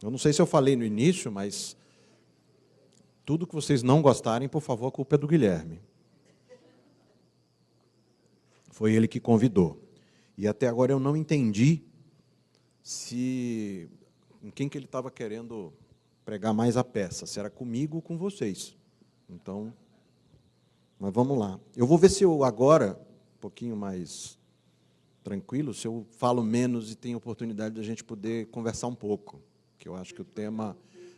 Eu não sei se eu falei no início, mas tudo que vocês não gostarem, por favor, a culpa é do Guilherme. Foi ele que convidou. E até agora eu não entendi em quem que ele estava querendo pregar mais a peça, se era comigo ou com vocês. Então, mas vamos lá. Eu vou ver se eu agora, um pouquinho mais tranquilo, se eu falo menos e tenho oportunidade de a gente poder conversar um pouco, que eu acho que o tema,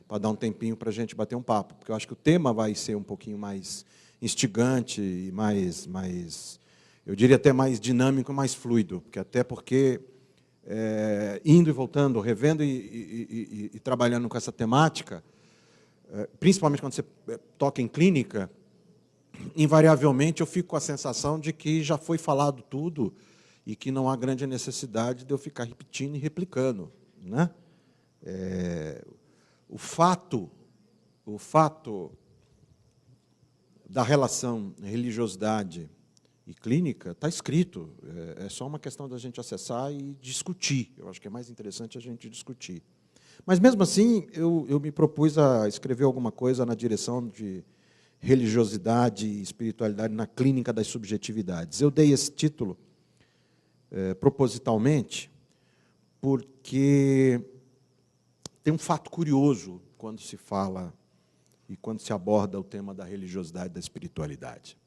para dar um tempinho para a gente bater um papo, porque eu acho que o tema vai ser um pouquinho mais instigante e mais, eu diria até mais dinâmico, mais fluido, porque indo e voltando, revendo e trabalhando com essa temática, principalmente quando você toca em clínica, invariavelmente eu fico com a sensação de que já foi falado tudo e que não há grande necessidade de eu ficar repetindo e replicando, né? O fato da relação religiosidade e clínica está escrito, é só uma questão da gente acessar e discutir. Eu acho que é mais interessante a gente discutir. Mas, mesmo assim, eu me propus a escrever alguma coisa na direção de religiosidade e espiritualidade na clínica das subjetividades. Eu dei esse título propositalmente porque tem um fato curioso quando se fala e quando se aborda o tema da religiosidade e da espiritualidade.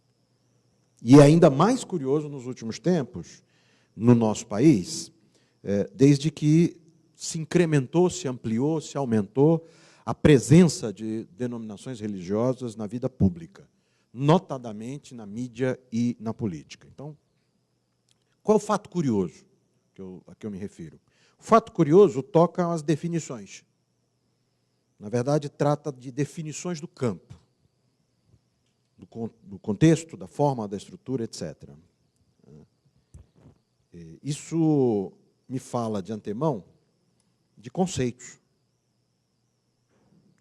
E é ainda mais curioso nos últimos tempos, no nosso país, desde que se incrementou, se ampliou, se aumentou a presença de denominações religiosas na vida pública, notadamente na mídia e na política. Então, qual é o fato curioso a que eu me refiro? O fato curioso toca às definições. Na verdade, trata de definições do campo, do contexto, da forma, da estrutura, etc. Isso me fala, de antemão, de conceitos,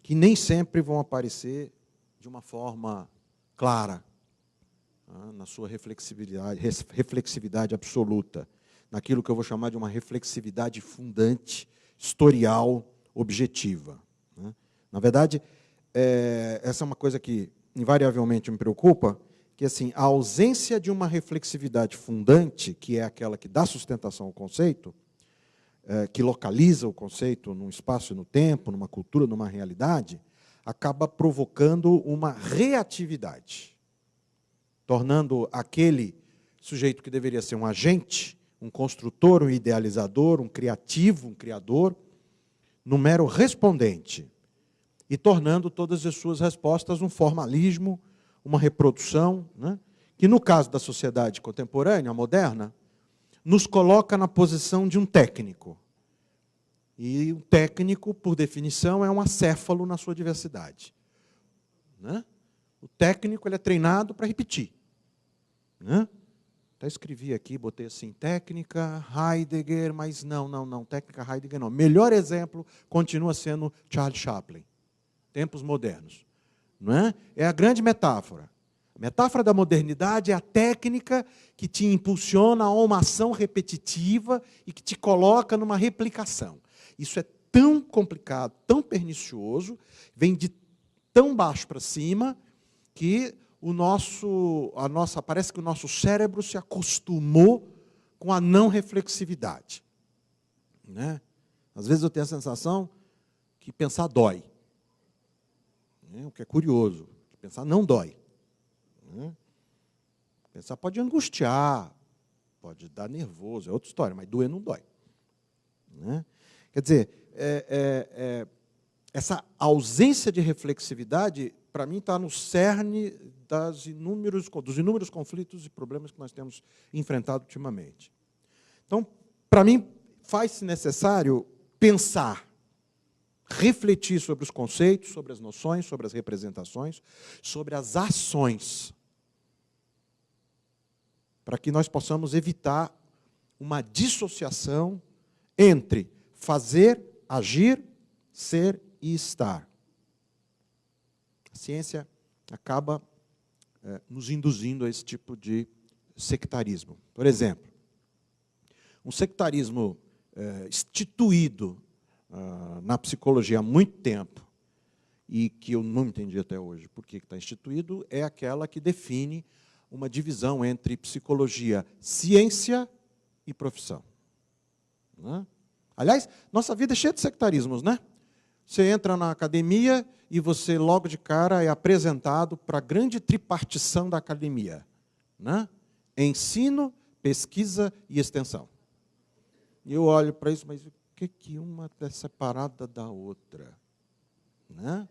que nem sempre vão aparecer de uma forma clara, na sua reflexividade absoluta, naquilo que eu vou chamar de uma reflexividade fundante, historial, objetiva. Na verdade, essa é uma coisa que invariavelmente me preocupa, que assim, a ausência de uma reflexividade fundante, que é aquela que dá sustentação ao conceito, que localiza o conceito num espaço e no tempo, numa cultura, numa realidade, acaba provocando uma reatividade, tornando aquele sujeito que deveria ser um agente, um construtor, um idealizador, um criativo, um criador, num mero respondente, e tornando todas as suas respostas um formalismo, uma reprodução, né, que, no caso da sociedade contemporânea, moderna, nos coloca na posição de um técnico. E o técnico, por definição, é um acéfalo na sua diversidade. Né? O técnico ele é treinado para repetir. Né? Até escrevi aqui, botei assim, técnica Heidegger, mas não, técnica Heidegger não. Melhor exemplo continua sendo Charles Chaplin, tempos modernos. Não é? É a grande metáfora. A metáfora da modernidade é a técnica que te impulsiona a uma ação repetitiva e que te coloca numa replicação. Isso é tão complicado, tão pernicioso, vem de tão baixo para cima, que parece que o nosso cérebro se acostumou com a não reflexividade. Né? Às vezes eu tenho a sensação que pensar dói. O que é curioso, pensar não dói. Pensar pode angustiar, pode dar nervoso, é outra história, mas doer não dói. Quer dizer, essa ausência de reflexividade, para mim, está no cerne dos inúmeros conflitos e problemas que nós temos enfrentado ultimamente. Então, para mim, faz-se necessário pensar, refletir sobre os conceitos, sobre as noções, sobre as representações, sobre as ações, para que nós possamos evitar uma dissociação entre fazer, agir, ser e estar. A ciência acaba nos induzindo a esse tipo de sectarismo. Por exemplo, um sectarismo instituído na psicologia há muito tempo, e que eu não entendi até hoje por que está instituído, é aquela que define uma divisão entre psicologia, ciência e profissão. Né? Aliás, nossa vida é cheia de sectarismos, né? Você entra na academia e você, logo de cara, é apresentado para a grande tripartição da academia. Né? Ensino, pesquisa e extensão. E eu olho para isso, mas o que uma é separada da outra? Né?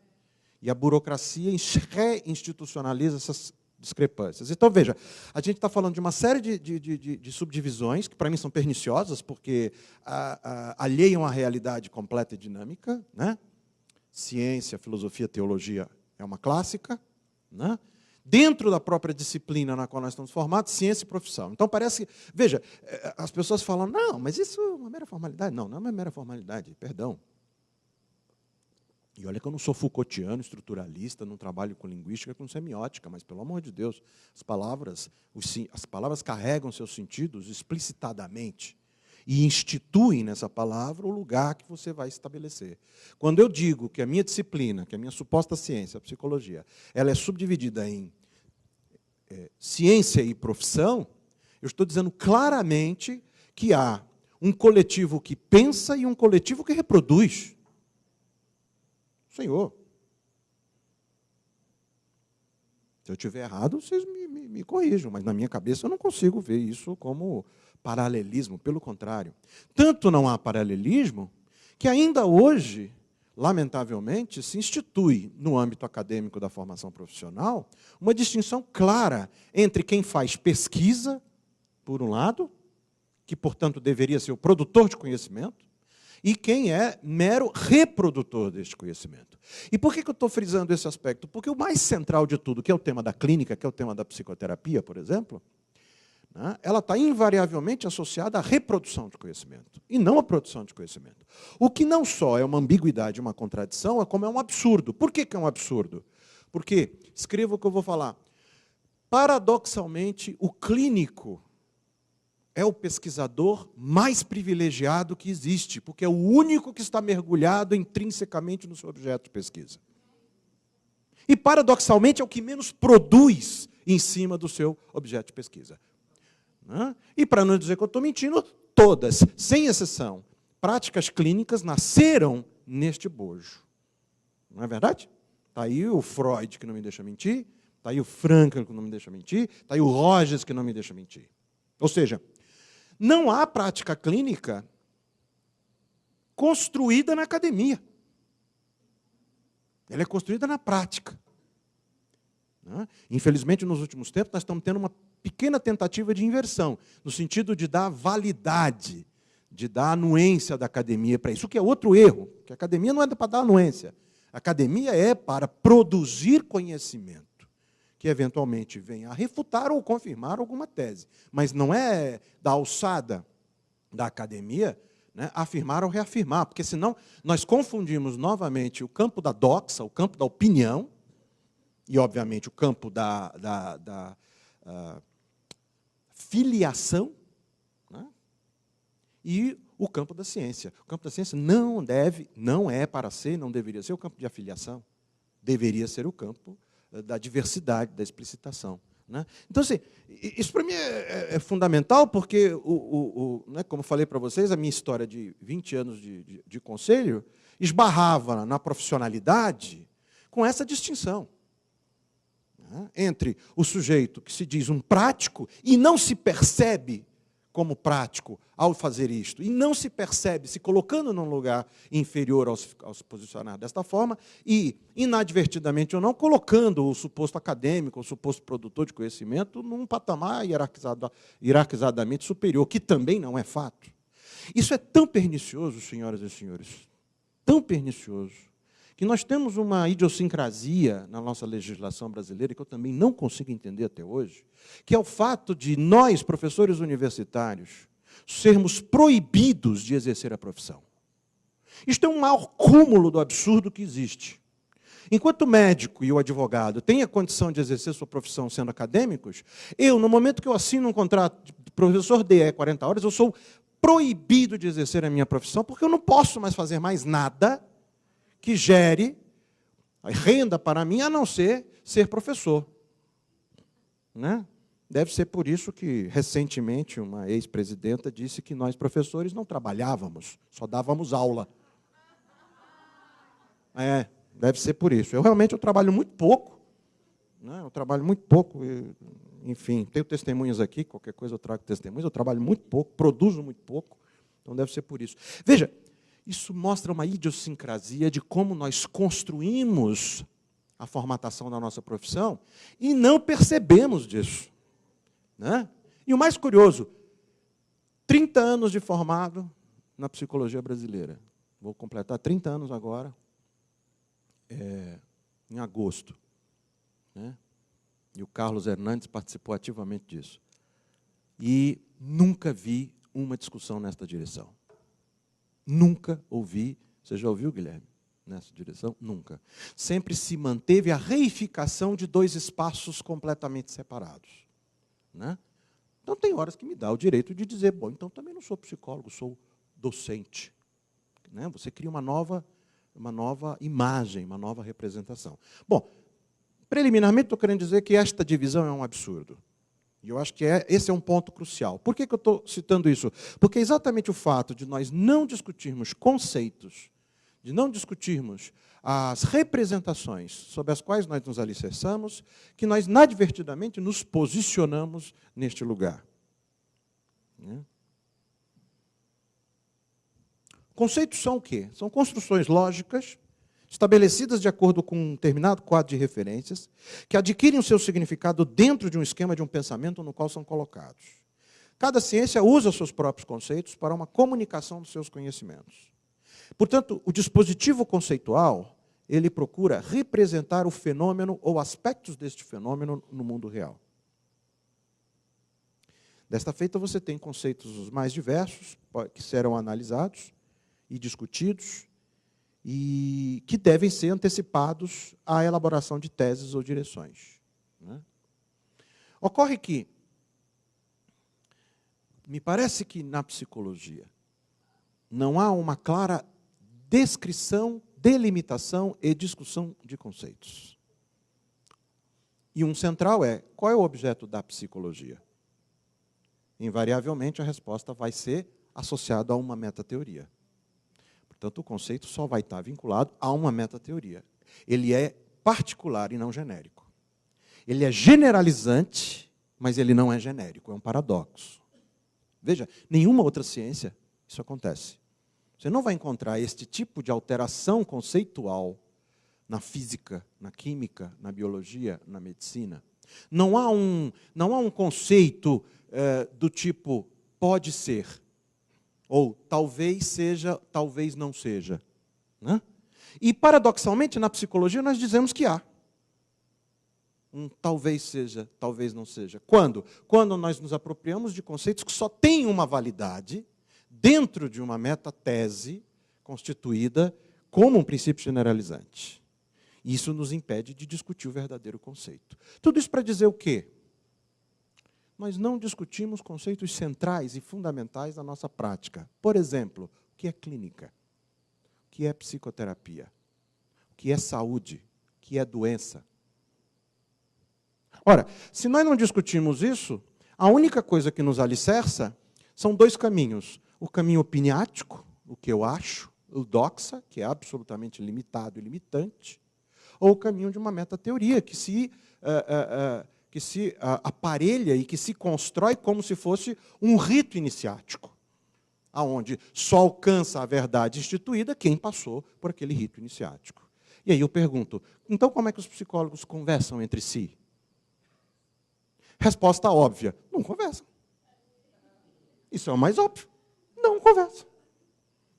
E a burocracia reinstitucionaliza essas discrepâncias. Então, veja, a gente está falando de uma série de subdivisões, que para mim são perniciosas, porque alheiam a realidade completa e dinâmica. Né? Ciência, filosofia, teologia é uma clássica. Né? Dentro da própria disciplina na qual nós estamos formados, ciência e profissão. Então, parece que... Veja, as pessoas falam, não, mas isso é uma mera formalidade. Não, não é uma mera formalidade, perdão. E olha que eu não sou Foucaultiano, estruturalista, não trabalho com linguística, com semiótica, mas, pelo amor de Deus, as palavras carregam seus sentidos explicitadamente e instituem nessa palavra o lugar que você vai estabelecer. Quando eu digo que a minha disciplina, que a minha suposta ciência, a psicologia, ela é subdividida em ciência e profissão, eu estou dizendo claramente que há um coletivo que pensa e um coletivo que reproduz. Senhor, se eu estiver errado, vocês me corrijam, mas na minha cabeça eu não consigo ver isso como paralelismo, pelo contrário. Tanto não há paralelismo que ainda hoje, lamentavelmente, se institui no âmbito acadêmico da formação profissional uma distinção clara entre quem faz pesquisa, por um lado, que, portanto, deveria ser o produtor de conhecimento, e quem é mero reprodutor deste conhecimento. E por que eu estou frisando esse aspecto? Porque o mais central de tudo, que é o tema da clínica, que é o tema da psicoterapia, por exemplo, né, ela está invariavelmente associada à reprodução de conhecimento, e não à produção de conhecimento. O que não só é uma ambiguidade, uma contradição, é como é um absurdo. Por que é um absurdo? Porque, escreva o que eu vou falar, paradoxalmente, o clínico é o pesquisador mais privilegiado que existe, porque é o único que está mergulhado intrinsecamente no seu objeto de pesquisa. E, paradoxalmente, é o que menos produz em cima do seu objeto de pesquisa. E, para não dizer que eu estou mentindo, todas, sem exceção, práticas clínicas nasceram neste bojo. Não é verdade? Está aí o Freud, que não me deixa mentir, está aí o Frankl, que não me deixa mentir, está aí o Rogers, que não me deixa mentir. Ou seja, não há prática clínica construída na academia. Ela é construída na prática. Infelizmente, nos últimos tempos, nós estamos tendo uma pequena tentativa de inversão, no sentido de dar validade, de dar anuência da academia para isso, o que é outro erro, que a academia não é para dar anuência. A academia é para produzir conhecimento, que eventualmente venha a refutar ou confirmar alguma tese. Mas não é da alçada da academia, né, afirmar ou reafirmar, porque senão nós confundimos novamente o campo da doxa, o campo da opinião, e, obviamente, o campo da filiação, né, e o campo da ciência. O campo da ciência não é para ser, não deveria ser o campo de afiliação, deveria ser o campo da diversidade, da explicitação. Né? Então, assim, isso para mim é fundamental, porque, né, como falei para vocês, a minha história de 20 anos de conselho esbarrava na profissionalidade com essa distinção, né, entre o sujeito que se diz um prático e não se percebe como prático ao fazer isto, e não se percebe se colocando num lugar inferior ao se posicionar desta forma, e, inadvertidamente ou não, colocando o suposto acadêmico, o suposto produtor de conhecimento, num patamar hierarquizadamente superior, que também não é fato. Isso é tão pernicioso, senhoras e senhores, tão pernicioso, que nós temos uma idiosincrasia na nossa legislação brasileira, que eu também não consigo entender até hoje, que é o fato de nós, professores universitários, sermos proibidos de exercer a profissão. Isto é um maior cúmulo do absurdo que existe. Enquanto o médico e o advogado têm a condição de exercer sua profissão sendo acadêmicos, eu, no momento que eu assino um contrato de professor DE 40 horas, eu sou proibido de exercer a minha profissão, porque eu não posso mais fazer mais nada que gere renda para mim, a não ser professor. Né? Deve ser por isso que, recentemente, uma ex-presidenta disse que nós, professores, não trabalhávamos, só dávamos aula. Deve ser por isso. Eu trabalho muito pouco. Né? Eu trabalho muito pouco. Enfim, tenho testemunhas aqui, qualquer coisa eu trago testemunhas. Eu trabalho muito pouco, produzo muito pouco. Então, deve ser por isso. Veja, isso mostra uma idiosincrasia de como nós construímos a formatação da nossa profissão e não percebemos disso. Né? E o mais curioso, 30 anos de formado na psicologia brasileira. Vou completar 30 anos agora, em agosto. Né? E o Carlos Hernandes participou ativamente disso. E nunca vi uma discussão nesta direção. Nunca ouvi. Você já ouviu, Guilherme? Nessa direção? Nunca. Sempre se manteve a reificação de dois espaços completamente separados. Né? Então, tem horas que me dá o direito de dizer, bom, então também não sou psicólogo, sou docente. Né? Você cria uma nova imagem, uma nova representação. Bom, preliminarmente, estou querendo dizer que esta divisão é um absurdo. E eu acho que esse é um ponto crucial. Por que eu estou citando isso? Porque é exatamente o fato de nós não discutirmos conceitos, de não discutirmos as representações sobre as quais nós nos alicerçamos, que nós, inadvertidamente, nos posicionamos neste lugar. Conceitos são o quê? São construções lógicas, estabelecidas de acordo com um determinado quadro de referências, que adquirem o seu significado dentro de um esquema de um pensamento no qual são colocados. Cada ciência usa os seus próprios conceitos para uma comunicação dos seus conhecimentos. Portanto, o dispositivo conceitual, ele procura representar o fenômeno ou aspectos deste fenômeno no mundo real. Desta feita, você tem conceitos os mais diversos, que serão analisados e discutidos, e que devem ser antecipados à elaboração de teses ou direções. Né? Ocorre que, me parece que na psicologia não há uma clara descrição, delimitação e discussão de conceitos. E um central é, qual é o objeto da psicologia? Invariavelmente, a resposta vai ser associada a uma metateoria. Portanto, o conceito só vai estar vinculado a uma metateoria. Ele é particular e não genérico. Ele é generalizante, mas ele não é genérico. É um paradoxo. Veja, nenhuma outra ciência isso acontece. Você não vai encontrar este tipo de alteração conceitual na física, na química, na biologia, na medicina. Não há um conceito do tipo pode ser, ou talvez seja, talvez não seja. Né? E, paradoxalmente, na psicologia, nós dizemos que há. Talvez seja, talvez não seja. Quando? Quando nós nos apropriamos de conceitos que só têm uma validade dentro de uma metatese constituída como um princípio generalizante. Isso nos impede de discutir o verdadeiro conceito. Tudo isso para dizer o quê? Nós não discutimos conceitos centrais e fundamentais da nossa prática. Por exemplo, o que é clínica? O que é psicoterapia? O que é saúde? O que é doença? Ora, se nós não discutimos isso, a única coisa que nos alicerça são dois caminhos. O caminho opiniático, o que eu acho, o doxa, que é absolutamente limitado e limitante, ou o caminho de uma metateoria, que se aparelha e que se constrói como se fosse um rito iniciático, aonde só alcança a verdade instituída quem passou por aquele rito iniciático. E aí eu pergunto, então como é que os psicólogos conversam entre si? Resposta óbvia, não conversam. Isso é o mais óbvio, não conversam.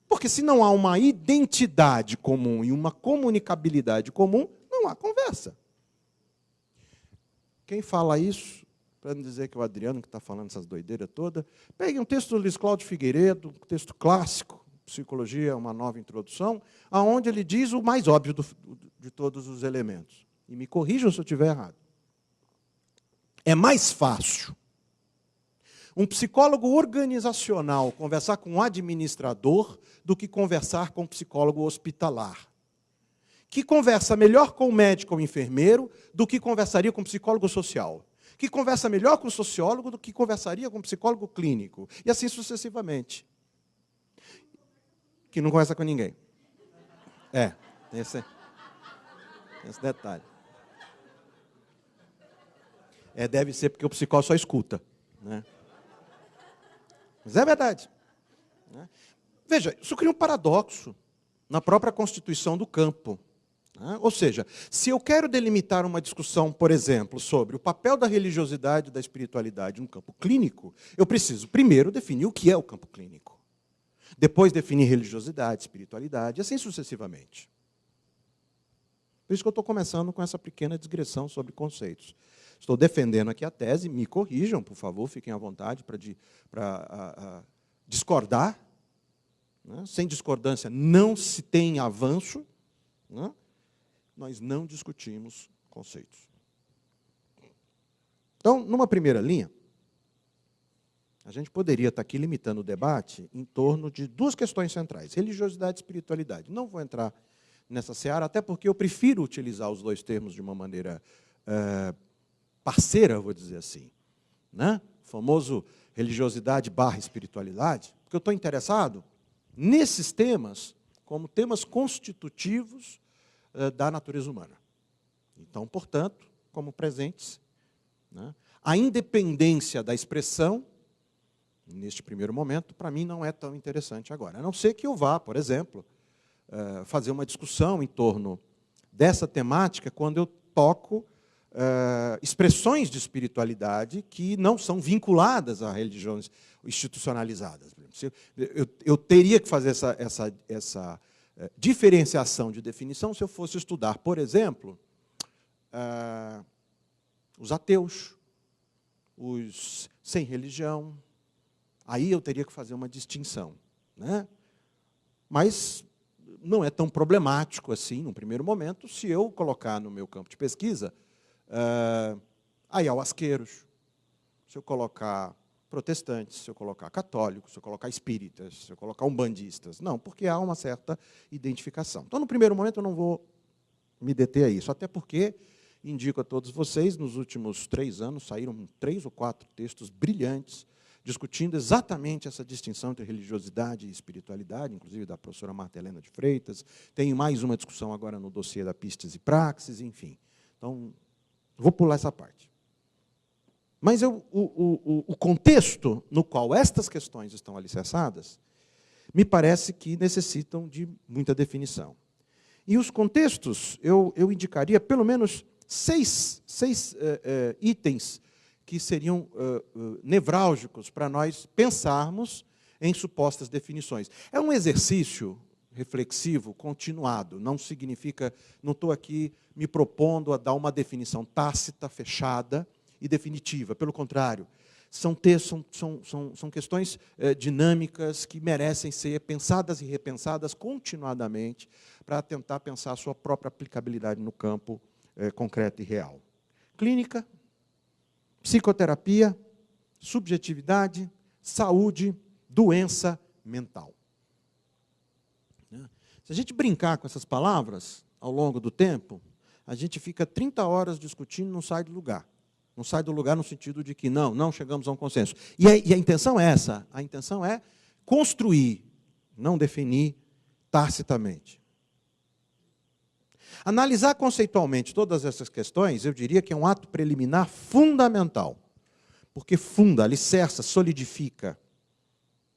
Porque se não há uma identidade comum e uma comunicabilidade comum, não há conversa. Quem fala isso, para não dizer que é o Adriano que está falando essas doideiras todas, pegue um texto do Luiz Cláudio Figueiredo, um texto clássico, Psicologia, uma nova introdução, onde ele diz o mais óbvio de todos os elementos. E me corrijam se eu estiver errado. É mais fácil um psicólogo organizacional conversar com um administrador do que conversar com um psicólogo hospitalar. Que conversa melhor com o médico ou enfermeiro do que conversaria com um psicólogo social. Que conversa melhor com o sociólogo do que conversaria com um psicólogo clínico. E assim sucessivamente. Que não conversa com ninguém. Tem esse detalhe. Deve ser porque o psicólogo só escuta, né? Mas é verdade. Né? Veja, isso cria um paradoxo na própria constituição do campo. Né? Ou seja, se eu quero delimitar uma discussão, por exemplo, sobre o papel da religiosidade e da espiritualidade no campo clínico, eu preciso primeiro definir o que é o campo clínico. Depois definir religiosidade, espiritualidade, e assim sucessivamente. Por isso que eu estou começando com essa pequena digressão sobre conceitos. Estou defendendo aqui a tese, me corrijam, por favor, fiquem à vontade para discordar. Né? Sem discordância não se tem avanço. Né? Nós não discutimos conceitos. Então, numa primeira linha, a gente poderia estar aqui limitando o debate em torno de duas questões centrais, religiosidade e espiritualidade. Não vou entrar nessa seara, até porque eu prefiro utilizar os dois termos de uma maneira parceira, vou dizer assim. Né? O famoso religiosidade / espiritualidade, porque eu estou interessado nesses temas como temas constitutivos da natureza humana. Então, portanto, como presentes, né, a independência da expressão, neste primeiro momento, para mim não é tão interessante agora. A não ser que eu vá, por exemplo, fazer uma discussão em torno dessa temática quando eu toco expressões de espiritualidade que não são vinculadas a religiões institucionalizadas. Eu teria que fazer essa diferenciação de definição se eu fosse estudar, por exemplo, os ateus, os sem religião. Aí eu teria que fazer uma distinção. Né? Mas não é tão problemático assim, num primeiro momento, se eu colocar no meu campo de pesquisa ayahuasqueiros, se eu colocar protestantes, se eu colocar católicos, se eu colocar espíritas, se eu colocar umbandistas. Não, porque há uma certa identificação. Então, no primeiro momento, eu não vou me deter a isso, até porque, indico a todos vocês, nos últimos 3 anos, saíram 3 ou 4 textos brilhantes, discutindo exatamente essa distinção entre religiosidade e espiritualidade, inclusive da professora Marta Helena de Freitas. Tem mais uma discussão agora no dossiê da Pistes e Praxis, enfim. Então, vou pular essa parte. Mas o contexto no qual estas questões estão alicerçadas, me parece que necessitam de muita definição. E os contextos, eu indicaria pelo menos 6 itens que seriam nevrálgicos para nós pensarmos em supostas definições. É um exercício reflexivo, continuado, não significa, não estou aqui me propondo a dar uma definição tácita, fechada e definitiva, pelo contrário, são questões dinâmicas que merecem ser pensadas e repensadas continuadamente para tentar pensar a sua própria aplicabilidade no campo concreto e real. Clínica, psicoterapia, subjetividade, saúde, doença mental. Se a gente brincar com essas palavras ao longo do tempo, a gente fica 30 horas discutindo e não sai do lugar. Não sai do lugar no sentido de que não chegamos a um consenso. E a intenção é essa, a intenção é construir, não definir tacitamente. Analisar conceitualmente todas essas questões, eu diria que é um ato preliminar fundamental, porque funda, alicerça, solidifica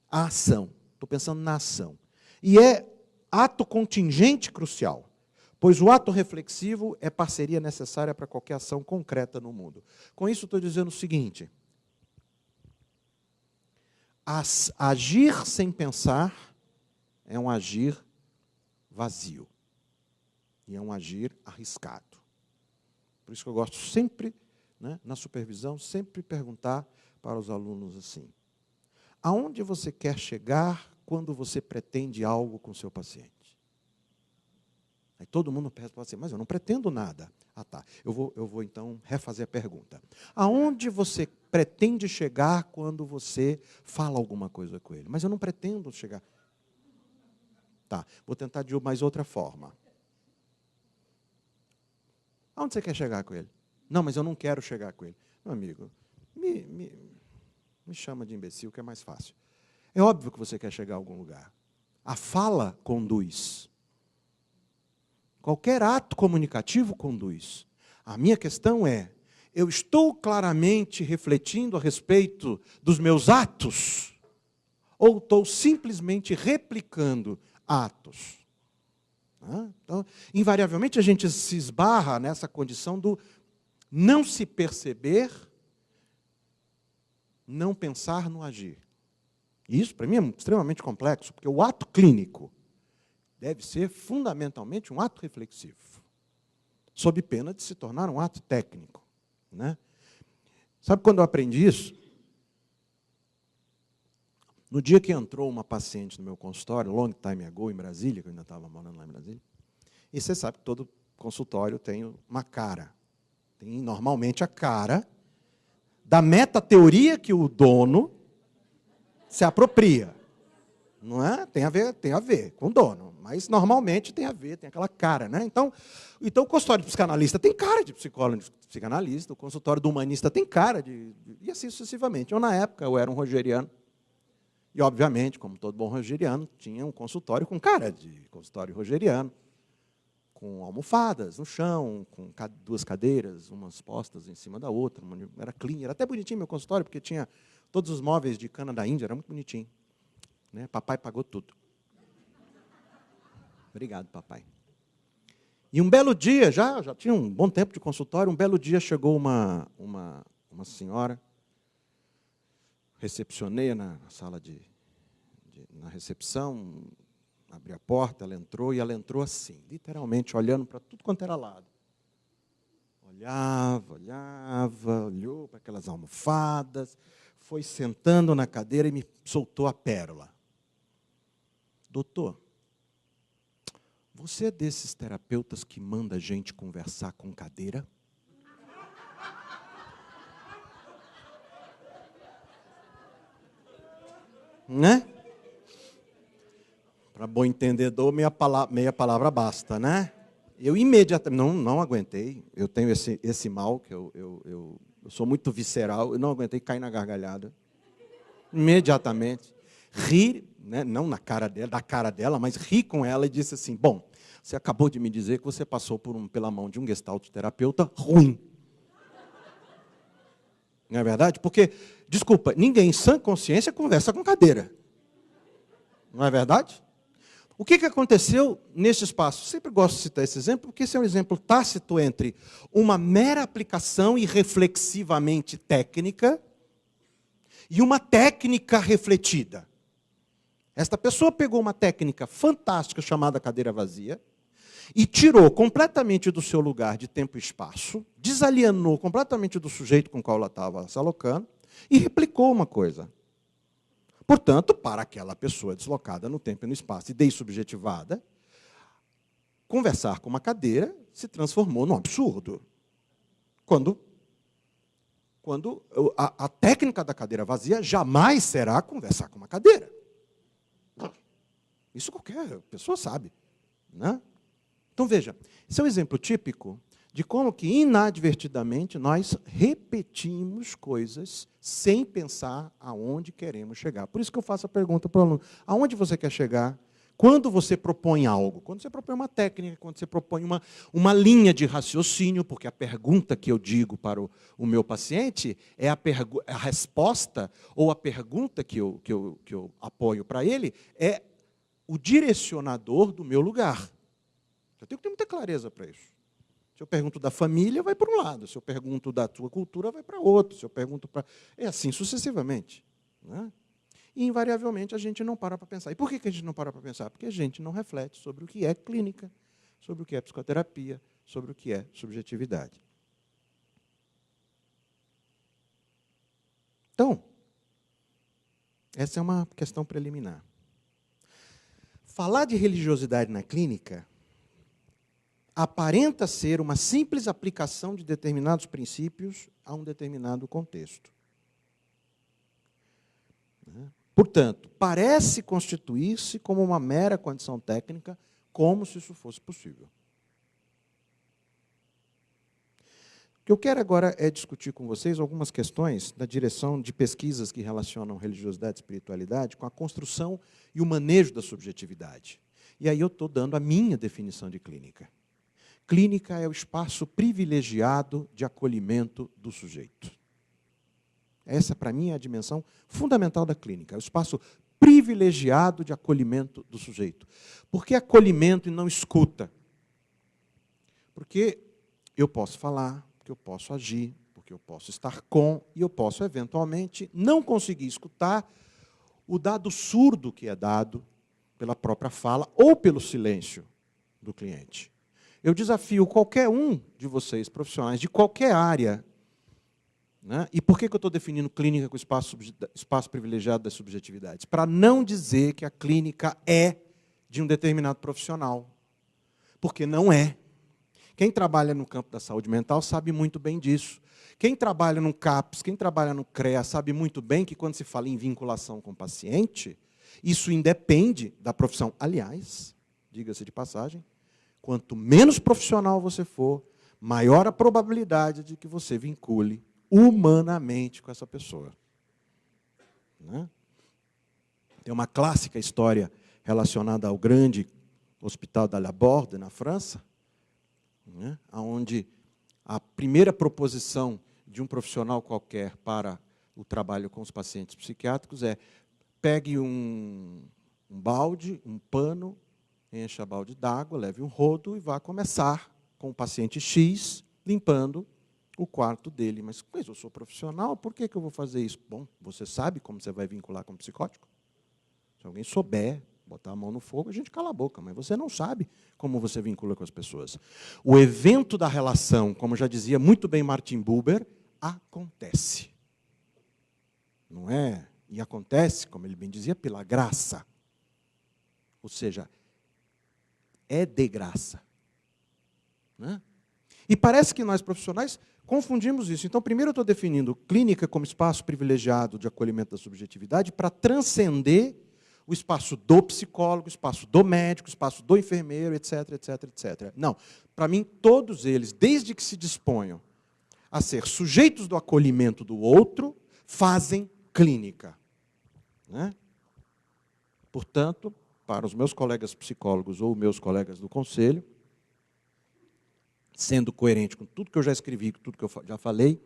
a ação. Estou pensando na ação. E é ato contingente crucial, pois o ato reflexivo é parceria necessária para qualquer ação concreta no mundo. Com isso, estou dizendo o seguinte: agir sem pensar é um agir vazio. E é um agir arriscado. Por isso que eu gosto sempre, né, na supervisão, sempre perguntar para os alunos assim: aonde você quer chegar quando você pretende algo com o seu paciente? Aí todo mundo pensa assim, mas eu não pretendo nada. Ah, tá. Eu vou então refazer a pergunta. Aonde você pretende chegar quando você fala alguma coisa com ele? Mas eu não pretendo chegar. Tá, vou tentar de mais outra forma. Aonde você quer chegar com ele? Não, mas eu não quero chegar com ele. Meu amigo, me chama de imbecil, que é mais fácil. É óbvio que você quer chegar a algum lugar. A fala conduz. Qualquer ato comunicativo conduz. A minha questão é, eu estou claramente refletindo a respeito dos meus atos? Ou estou simplesmente replicando atos? Então, invariavelmente, a gente se esbarra nessa condição do não se perceber, não pensar no agir. E isso, para mim, é extremamente complexo, porque o ato clínico deve ser, fundamentalmente, um ato reflexivo, sob pena de se tornar um ato técnico. Né? Sabe quando eu aprendi isso? No dia que entrou uma paciente no meu consultório, long time ago, em Brasília, que eu ainda estava morando lá em Brasília, e você sabe que todo consultório tem uma cara. Tem, normalmente, a cara da metateoria que o dono se apropria. Não é? Tem a ver com o dono, mas normalmente tem a ver, tem aquela cara. Né? Então, o consultório de psicanalista tem cara de psicólogo de psicanalista, o consultório do humanista tem cara e assim sucessivamente. Eu, na época, eu era um rogeriano, e, obviamente, como todo bom rogeriano, tinha um consultório com cara de consultório rogeriano, com almofadas no chão, com duas cadeiras, umas postas em cima da outra, era clean, era até bonitinho meu consultório, porque tinha todos os móveis de cana da Índia, era muito bonitinho. Né? Papai pagou tudo. Obrigado, papai. E um belo dia, já tinha um bom tempo de consultório, um belo dia chegou uma senhora, recepcionei na sala na recepção, abri a porta, ela entrou, e ela entrou assim, literalmente, olhando para tudo quanto era lado. Olhava, olhou para aquelas almofadas, foi sentando na cadeira e me soltou a pérola. Doutor, você é desses terapeutas que manda a gente conversar com cadeira? Né? Para bom entendedor, meia palavra basta, né? Eu imediatamente, não aguentei, eu tenho esse mal, que eu sou muito visceral, eu não aguentei cair na gargalhada. Imediatamente. Ri, né, não na cara dela, da cara dela, mas ri com ela e disse assim, bom, você acabou de me dizer que você passou pela mão de um gestaltoterapeuta ruim. Não é verdade? Porque, desculpa, ninguém em sã consciência conversa com cadeira. Não é verdade? O que aconteceu nesse espaço? Sempre gosto de citar esse exemplo, porque esse é um exemplo tácito entre uma mera aplicação e reflexivamente técnica e uma técnica refletida. Esta pessoa pegou uma técnica fantástica chamada cadeira vazia e tirou completamente do seu lugar de tempo e espaço, desalienou completamente do sujeito com o qual ela estava se alocando e replicou uma coisa. Portanto, para aquela pessoa deslocada no tempo e no espaço e dessubjetivada, conversar com uma cadeira se transformou num absurdo. Quando a técnica da cadeira vazia jamais será conversar com uma cadeira. Isso qualquer pessoa sabe. Né? Então, veja, esse é um exemplo típico de como que, inadvertidamente, nós repetimos coisas sem pensar aonde queremos chegar. Por isso que eu faço a pergunta para o aluno, aonde você quer chegar? Quando você propõe algo? Quando você propõe uma técnica, quando você propõe uma linha de raciocínio, porque a pergunta que eu digo para o meu paciente é a resposta, ou a pergunta que eu apoio para ele, é o direcionador do meu lugar. Eu tenho que ter muita clareza para isso. Se eu pergunto da família, vai para um lado. Se eu pergunto da tua cultura, vai para outro. Se eu pergunto para... É assim sucessivamente. Né? E, invariavelmente, a gente não para pensar. E por que a gente não para pensar? Porque a gente não reflete sobre o que é clínica, sobre o que é psicoterapia, sobre o que é subjetividade. Então, essa é uma questão preliminar. Falar de religiosidade na clínica aparenta ser uma simples aplicação de determinados princípios a um determinado contexto. Portanto, parece constituir-se como uma mera condição técnica, como se isso fosse possível. O que eu quero agora é discutir com vocês algumas questões da direção de pesquisas que relacionam religiosidade e espiritualidade com a construção e o manejo da subjetividade. E aí eu estou dando a minha definição de clínica. Clínica é o espaço privilegiado de acolhimento do sujeito. Essa, para mim, é a dimensão fundamental da clínica, é o espaço privilegiado de acolhimento do sujeito. Por que acolhimento e não escuta? Porque eu posso falar, porque eu posso agir, porque eu posso estar com, e eu posso, eventualmente, não conseguir escutar o dado surdo que é dado pela própria fala ou pelo silêncio do cliente. Eu desafio qualquer um de vocês, profissionais de qualquer área, né? E por que eu estou definindo clínica com espaço privilegiado das subjetividades? Para não dizer que a clínica é de um determinado profissional, porque não é. Quem trabalha no campo da saúde mental sabe muito bem disso. Quem trabalha no CAPS, quem trabalha no CREA, sabe muito bem que quando se fala em vinculação com o paciente, isso independe da profissão. Aliás, diga-se de passagem, quanto menos profissional você for, maior a probabilidade de que você vincule humanamente com essa pessoa. Né? Tem uma clássica história relacionada ao grande Hospital da Laborde, na França, né, onde a primeira proposição de um profissional qualquer para o trabalho com os pacientes psiquiátricos é: pegue um balde, um pano, encha balde d'água, leve um rodo e vá começar com o paciente X, limpando o quarto dele. Mas eu sou profissional, por que eu vou fazer isso? Bom, você sabe como você vai vincular com o psicótico? Se alguém souber botar a mão no fogo, a gente cala a boca, mas você não sabe como você vincula com as pessoas. O evento da relação, como já dizia muito bem Martin Buber, acontece. Não é? E acontece, como ele bem dizia, pela graça. Ou seja, é de graça. Né? E parece que nós, profissionais, confundimos isso. Então, primeiro eu estou definindo clínica como espaço privilegiado de acolhimento da subjetividade para transcender o espaço do psicólogo, o espaço do médico, o espaço do enfermeiro, etc, etc, etc. Não, para mim, todos eles, desde que se disponham a ser sujeitos do acolhimento do outro, fazem clínica. Né? Portanto, para os meus colegas psicólogos ou meus colegas do conselho, sendo coerente com tudo que eu já escrevi, com tudo que eu já falei,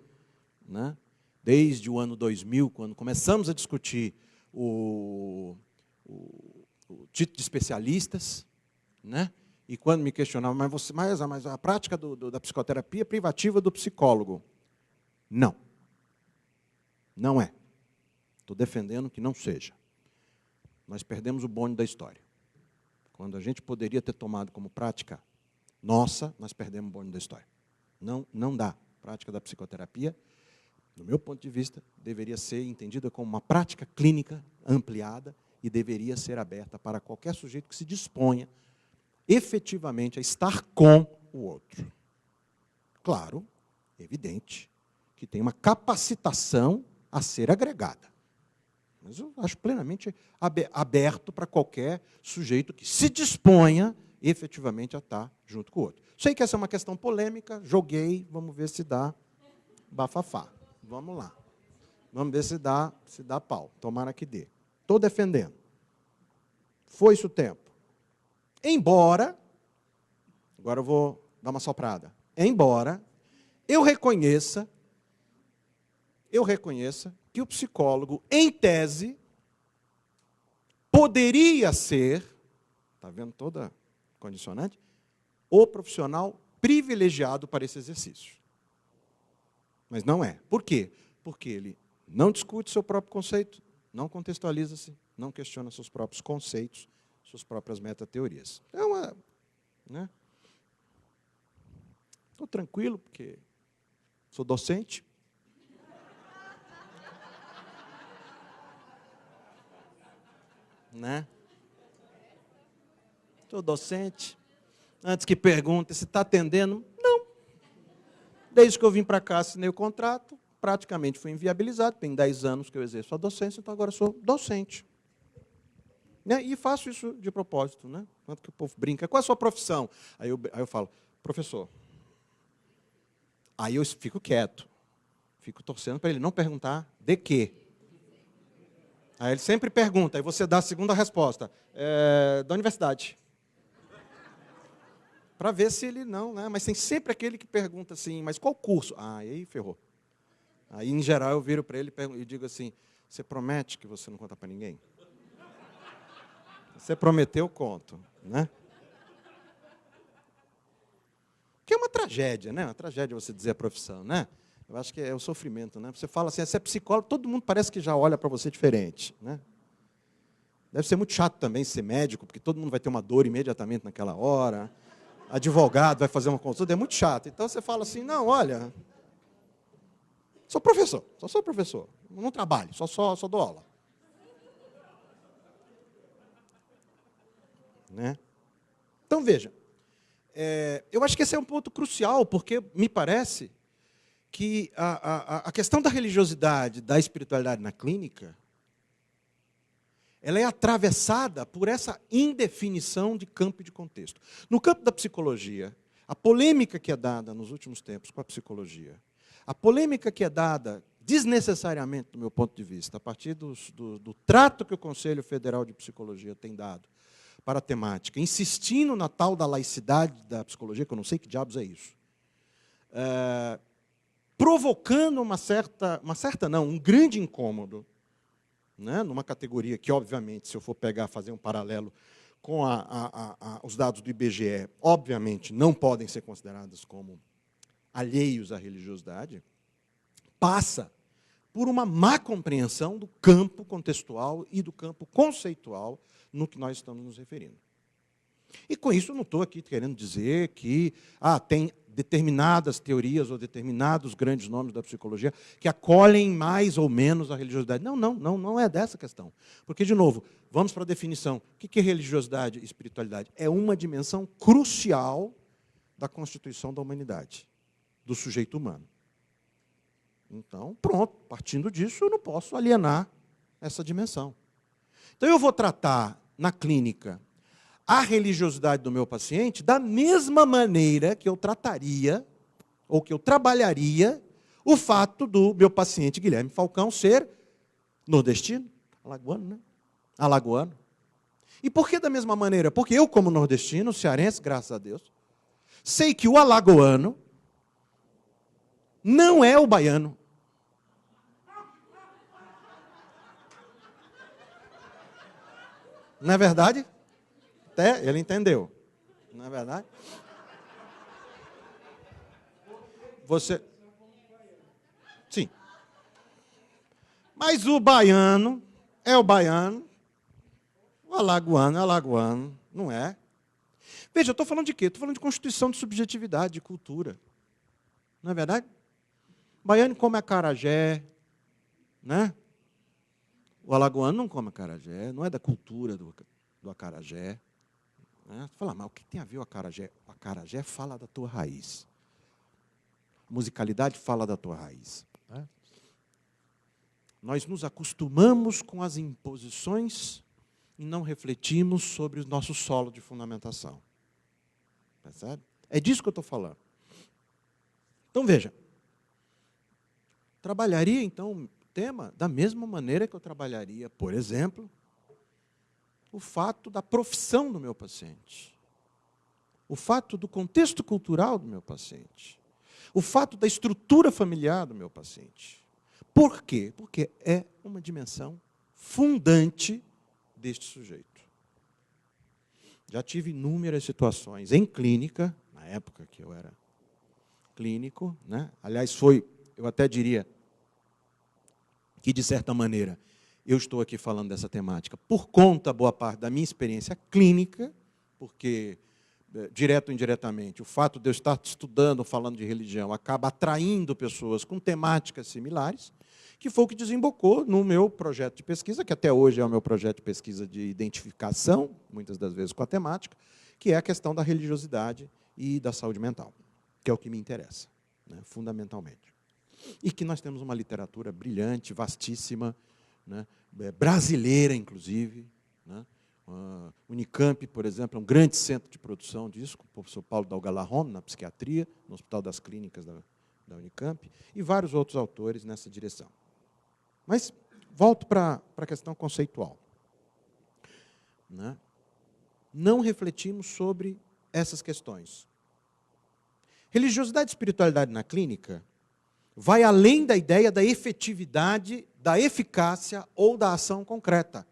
né? Desde o ano 2000, quando começamos a discutir o título de especialistas, né? E quando me questionavam, mas a prática da psicoterapia é privativa do psicólogo. Não. Não é. Estou defendendo que não seja. Nós perdemos o bonde da história. Quando a gente poderia ter tomado como prática nossa, nós perdemos o bonde da história. Não dá. A prática da psicoterapia, do meu ponto de vista, deveria ser entendida como uma prática clínica ampliada e deveria ser aberta para qualquer sujeito que se disponha efetivamente a estar com o outro. Claro, evidente, que tem uma capacitação a ser agregada. Mas eu acho plenamente aberto para qualquer sujeito que se disponha efetivamente a estar junto com o outro. Sei que essa é uma questão polêmica, joguei, vamos ver se dá bafafá. Vamos lá. Vamos ver se dá pau. Tomara que dê. Estou defendendo. Foi-se o tempo. Embora, agora eu vou dar uma soprada, embora eu reconheça que o psicólogo, em tese, poderia ser, está vendo toda a condicionante, o profissional privilegiado para esse exercício. Mas não é. Por quê? Porque ele não discute seu próprio conceito, não contextualiza-se, não questiona seus próprios conceitos, suas próprias metateorias. Então, né? Estou tranquilo, porque sou docente. Né? Sou docente. Antes que pergunte se está atendendo, não. Desde que eu vim para cá, assinei o contrato, praticamente fui inviabilizado. Tem 10 anos que eu exerço a docência, então agora eu sou docente. Né? E faço isso de propósito. Né? Tanto que o povo brinca, qual é a sua profissão? Aí eu falo, professor. Aí eu fico quieto, fico torcendo para ele não perguntar de quê. Aí ele sempre pergunta, aí você dá a segunda resposta, da universidade. Para ver se ele não, né? Mas tem sempre aquele que pergunta assim, mas qual curso? Ah, e aí ferrou. Aí, em geral, eu viro para ele e digo assim, você promete que você não conta para ninguém? Você prometeu, conto. Né? Que é uma tragédia, né? Uma tragédia você dizer a profissão, né? Eu acho que é o sofrimento, né? Você fala assim, você é psicólogo, todo mundo parece que já olha para você diferente, né? Deve ser muito chato também ser médico, porque todo mundo vai ter uma dor imediatamente naquela hora. Advogado vai fazer uma consulta, é muito chato. Então você fala assim, não, olha, sou professor, só sou professor, não trabalho, só dou aula. Né? Então, veja, eu acho que esse é um ponto crucial, porque me parece que a questão da religiosidade, da espiritualidade na clínica, ela é atravessada por essa indefinição de campo e de contexto. No campo da psicologia, a polêmica que é dada nos últimos tempos com a psicologia, a polêmica que é dada desnecessariamente, do meu ponto de vista, a partir do trato que o Conselho Federal de Psicologia tem dado para a temática, insistindo na tal da laicidade da psicologia, que eu não sei que diabos é isso, provocando um grande incômodo, né, numa categoria que, obviamente, se eu for fazer um paralelo com os dados do IBGE, obviamente, não podem ser considerados como alheios à religiosidade, passa por uma má compreensão do campo contextual e do campo conceitual no que nós estamos nos referindo. E, com isso, eu não estou aqui querendo dizer que tem determinadas teorias ou determinados grandes nomes da psicologia que acolhem mais ou menos a religiosidade. Não é dessa a questão. Porque, de novo, vamos para a definição. O que é religiosidade e espiritualidade? É uma dimensão crucial da constituição da humanidade, do sujeito humano. Então, pronto, partindo disso, eu não posso alienar essa dimensão. Então, eu vou tratar, na clínica, a religiosidade do meu paciente da mesma maneira que eu trataria, ou que eu trabalharia, o fato do meu paciente Guilherme Falcão ser nordestino, alagoano, né? Alagoano. E por que da mesma maneira? Porque eu, como nordestino, cearense, graças a Deus, sei que o alagoano não é o baiano. Não é verdade? Até ele entendeu. Não é verdade? Você... Sim. Mas o baiano é o baiano, o alagoano é o alagoano, não é? Veja, eu estou falando de quê? Estou falando de constituição de subjetividade, de cultura. Não é verdade? O baiano come acarajé, né? O alagoano não come acarajé, não é da cultura do acarajé. Né? Você fala, mas o que tem a ver o acarajé? O acarajé fala da tua raiz. A musicalidade fala da tua raiz. Né? Nós nos acostumamos com as imposições e não refletimos sobre o nosso solo de fundamentação. Percebe? É disso que eu estou falando. Então, veja. Trabalharia, então, o tema da mesma maneira que eu trabalharia, por exemplo, o fato da profissão do meu paciente, o fato do contexto cultural do meu paciente, o fato da estrutura familiar do meu paciente. Por quê? Porque é uma dimensão fundante deste sujeito. Já tive inúmeras situações em clínica, na época que eu era clínico, né? Aliás, eu até diria que, de certa maneira, eu estou aqui falando dessa temática por conta, boa parte, da minha experiência clínica, porque, direto ou indiretamente, o fato de eu estar estudando, falando de religião, acaba atraindo pessoas com temáticas similares, que foi o que desembocou no meu projeto de pesquisa, que até hoje é o meu projeto de pesquisa de identificação, muitas das vezes com a temática, que é a questão da religiosidade e da saúde mental, que é o que me interessa, né, fundamentalmente. E que nós temos uma literatura brilhante, vastíssima, né, brasileira, inclusive. Né, Unicamp, por exemplo, é um grande centro de produção disso, com o professor Paulo Dalgalarron, na psiquiatria, no Hospital das Clínicas da Unicamp, e vários outros autores nessa direção. Mas volto para a questão conceitual. Né? Não refletimos sobre essas questões. Religiosidade e espiritualidade na clínica vai além da ideia da efetividade, da eficácia ou da ação concreta.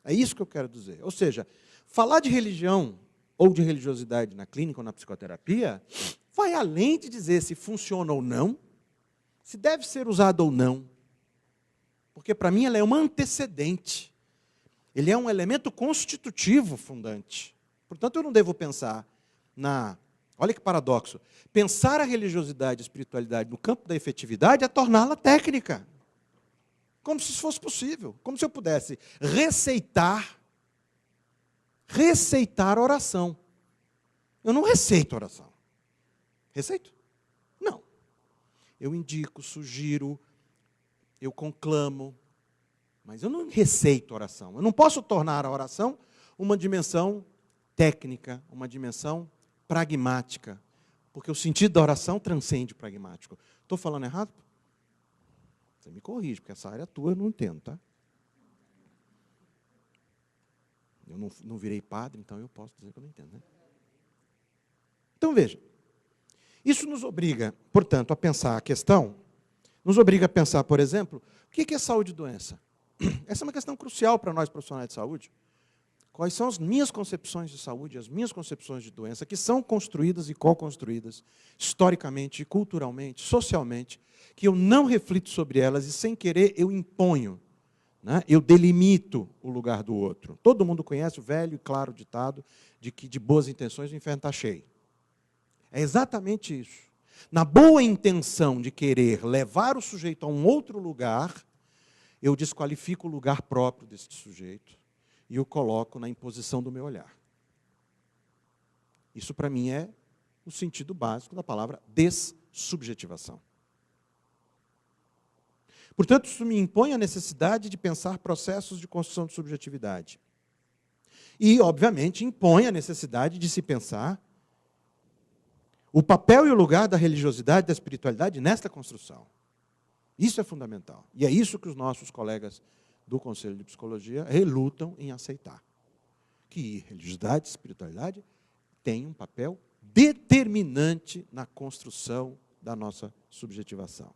É isso que eu quero dizer. Ou seja, falar de religião ou de religiosidade na clínica ou na psicoterapia vai além de dizer se funciona ou não, se deve ser usado ou não. Porque, para mim, ela é uma antecedente. Ele é um elemento constitutivo fundante. Portanto, eu não devo pensar na... Olha que paradoxo. Pensar a religiosidade e a espiritualidade no campo da efetividade é torná-la técnica. Como se isso fosse possível. Como se eu pudesse receitar oração. Eu não receito oração. Receito? Não. Eu indico, sugiro, eu conclamo, mas eu não receito oração. Eu não posso tornar a oração uma dimensão técnica, uma dimensão pragmática, porque o sentido da oração transcende o pragmático. Estou falando errado? Você me corrige, porque essa área tua eu não entendo, tá? Eu não virei padre, então eu posso dizer que eu não entendo, né? Então, veja, isso nos obriga, portanto, a pensar a questão, nos obriga a pensar, por exemplo, o que é saúde e doença? Essa é uma questão crucial para nós profissionais de saúde. Quais são as minhas concepções de saúde, as minhas concepções de doença, que são construídas e co-construídas, historicamente, culturalmente, socialmente, que eu não reflito sobre elas e, sem querer, eu imponho, né? Eu delimito o lugar do outro. Todo mundo conhece o velho e claro ditado de que de boas intenções o inferno está cheio. É exatamente isso. Na boa intenção de querer levar o sujeito a um outro lugar, eu desqualifico o lugar próprio desse sujeito e o coloco na imposição do meu olhar. Isso, para mim, é o sentido básico da palavra dessubjetivação. Portanto, isso me impõe a necessidade de pensar processos de construção de subjetividade. E, obviamente, impõe a necessidade de se pensar o papel e o lugar da religiosidade e da espiritualidade nesta construção. Isso é fundamental. E é isso que os nossos colegas do Conselho de Psicologia relutam em aceitar. Que religiosidade e espiritualidade têm um papel determinante na construção da nossa subjetivação.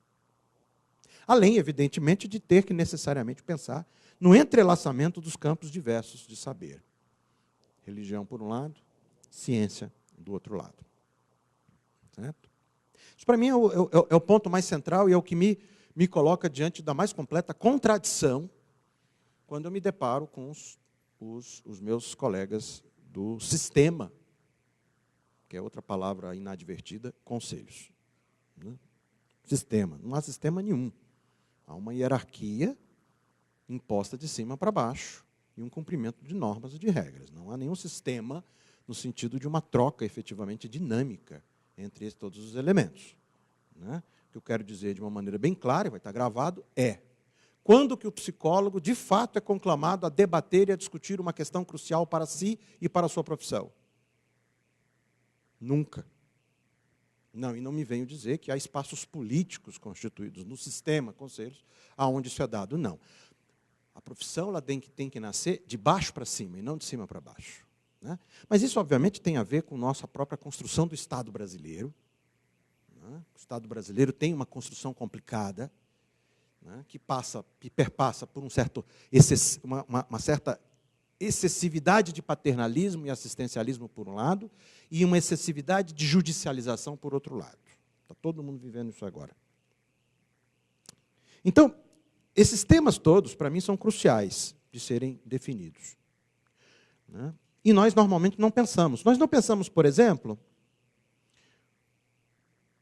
Além, evidentemente, de ter que necessariamente pensar no entrelaçamento dos campos diversos de saber. Religião, por um lado, ciência, do outro lado. Certo? Isso, para mim, é o ponto mais central e é o que me coloca diante da mais completa contradição quando eu me deparo com os meus colegas do sistema, que é outra palavra inadvertida, conselhos. Né? Sistema. Não há sistema nenhum. Há uma hierarquia imposta de cima para baixo e um cumprimento de normas e de regras. Não há nenhum sistema no sentido de uma troca efetivamente dinâmica entre todos os elementos. Né? O que eu quero dizer de uma maneira bem clara, e vai estar gravado, é quando que o psicólogo, de fato, é conclamado a debater e a discutir uma questão crucial para si e para a sua profissão? Nunca. Não, e não me venho dizer que há espaços políticos constituídos no sistema, conselhos, aonde isso é dado. Não. A profissão ela tem que nascer de baixo para cima e não de cima para baixo. Né? Mas isso, obviamente, tem a ver com nossa própria construção do Estado brasileiro. Né? O Estado brasileiro tem uma construção complicada, né? que perpassa por uma certa excessividade de paternalismo e assistencialismo, por um lado, e uma excessividade de judicialização, por outro lado. Está todo mundo vivendo isso agora. Então, esses temas todos, para mim, são cruciais de serem definidos. Né? E nós, normalmente, não pensamos. Nós não pensamos, por exemplo,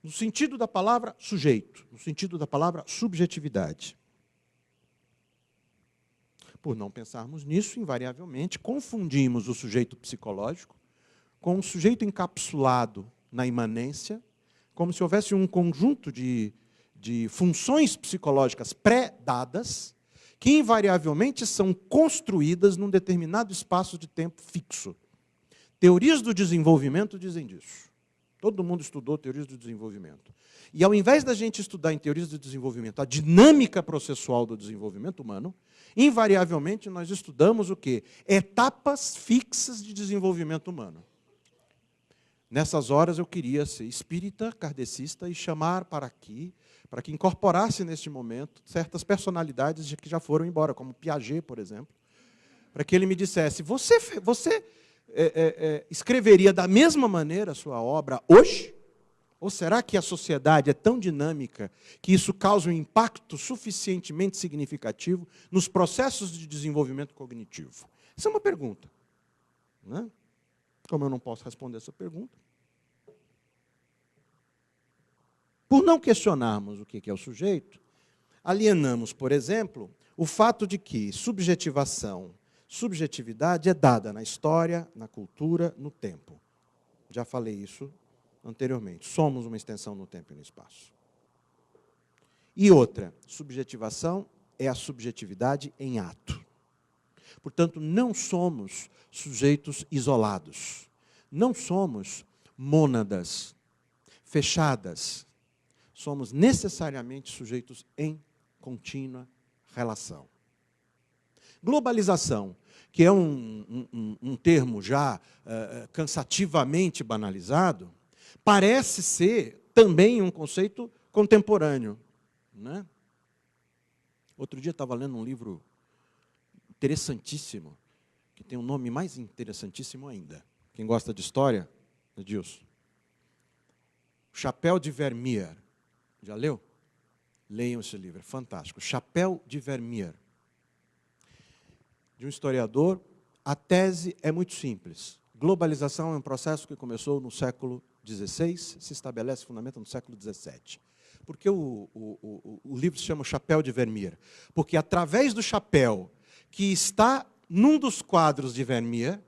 no sentido da palavra sujeito, no sentido da palavra subjetividade. Por não pensarmos nisso, invariavelmente, confundimos o sujeito psicológico com um sujeito encapsulado na imanência, como se houvesse um conjunto de funções psicológicas pré-dadas, que invariavelmente são construídas num determinado espaço de tempo fixo. Teorias do desenvolvimento dizem disso. Todo mundo estudou teorias do desenvolvimento. E ao invés da gente estudar em teorias do desenvolvimento a dinâmica processual do desenvolvimento humano, invariavelmente nós estudamos o quê? Etapas fixas de desenvolvimento humano. Nessas horas eu queria ser espírita, kardecista e chamar para que incorporasse neste momento certas personalidades que já foram embora, como Piaget, por exemplo, para que ele me dissesse, você escreveria da mesma maneira a sua obra hoje? Ou será que a sociedade é tão dinâmica que isso causa um impacto suficientemente significativo nos processos de desenvolvimento cognitivo? Essa é uma pergunta. Né? Como eu não posso responder essa pergunta, por não questionarmos o que é o sujeito, alienamos, por exemplo, o fato de que subjetividade é dada na história, na cultura, no tempo. Já falei isso anteriormente. Somos uma extensão no tempo e no espaço. E outra, subjetivação é a subjetividade em ato. Portanto, não somos sujeitos isolados. Não somos mônadas fechadas. Somos necessariamente sujeitos em contínua relação. Globalização, que é um termo já cansativamente banalizado, parece ser também um conceito contemporâneo. Né? Outro dia eu estava lendo um livro interessantíssimo, que tem um nome mais interessantíssimo ainda. Quem gosta de história, Edilson? Chapéu de Vermeer. Já leu? Leiam esse livro, é fantástico. Chapéu de Vermeer. De um historiador, a tese é muito simples. Globalização é um processo que começou no século XVI, se estabelece, fundamenta no século XVII. Por que o livro se chama Chapéu de Vermeer? Porque através do chapéu que está num dos quadros de Vermeer,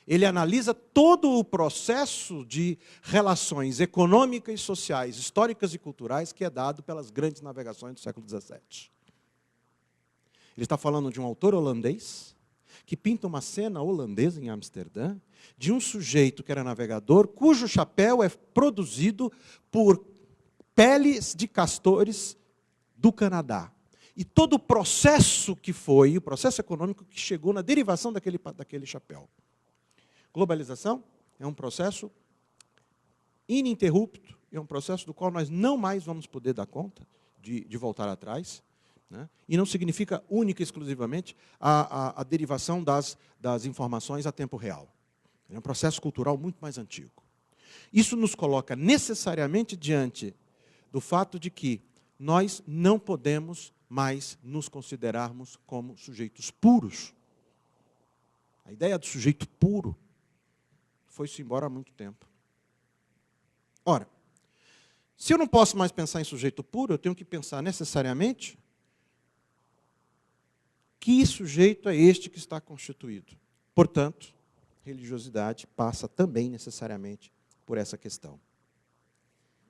ele analisa todo o processo de relações econômicas e sociais, históricas e culturais que é dado pelas grandes navegações do século XVII. Ele está falando de um autor holandês que pinta uma cena holandesa em Amsterdã de um sujeito que era navegador, cujo chapéu é produzido por peles de castores do Canadá. E todo o processo que foi, o processo econômico que chegou na derivação daquele chapéu. Globalização é um processo ininterrupto, é um processo do qual nós não mais vamos poder dar conta de voltar atrás, né? E não significa única e exclusivamente a derivação das informações a tempo real. É um processo cultural muito mais antigo. Isso nos coloca necessariamente diante do fato de que nós não podemos mais nos considerarmos como sujeitos puros. A ideia do sujeito puro foi-se embora há muito tempo. Ora, se eu não posso mais pensar em sujeito puro, eu tenho que pensar necessariamente que sujeito é este que está constituído. Portanto, religiosidade passa também necessariamente por essa questão.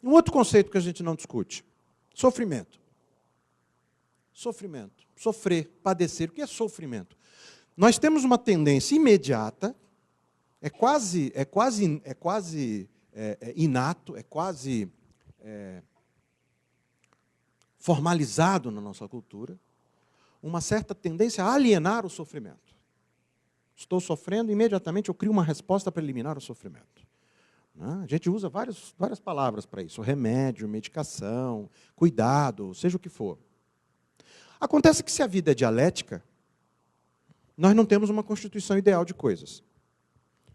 Um outro conceito que a gente não discute, sofrimento. Sofrimento, sofrer, padecer. O que é sofrimento? Nós temos uma tendência imediata, é quase inato, é quase formalizado na nossa cultura, uma certa tendência a alienar o sofrimento. Estou sofrendo, imediatamente eu crio uma resposta para eliminar o sofrimento. A gente usa várias palavras para isso, remédio, medicação, cuidado, seja o que for. Acontece que se a vida é dialética, nós não temos uma constituição ideal de coisas.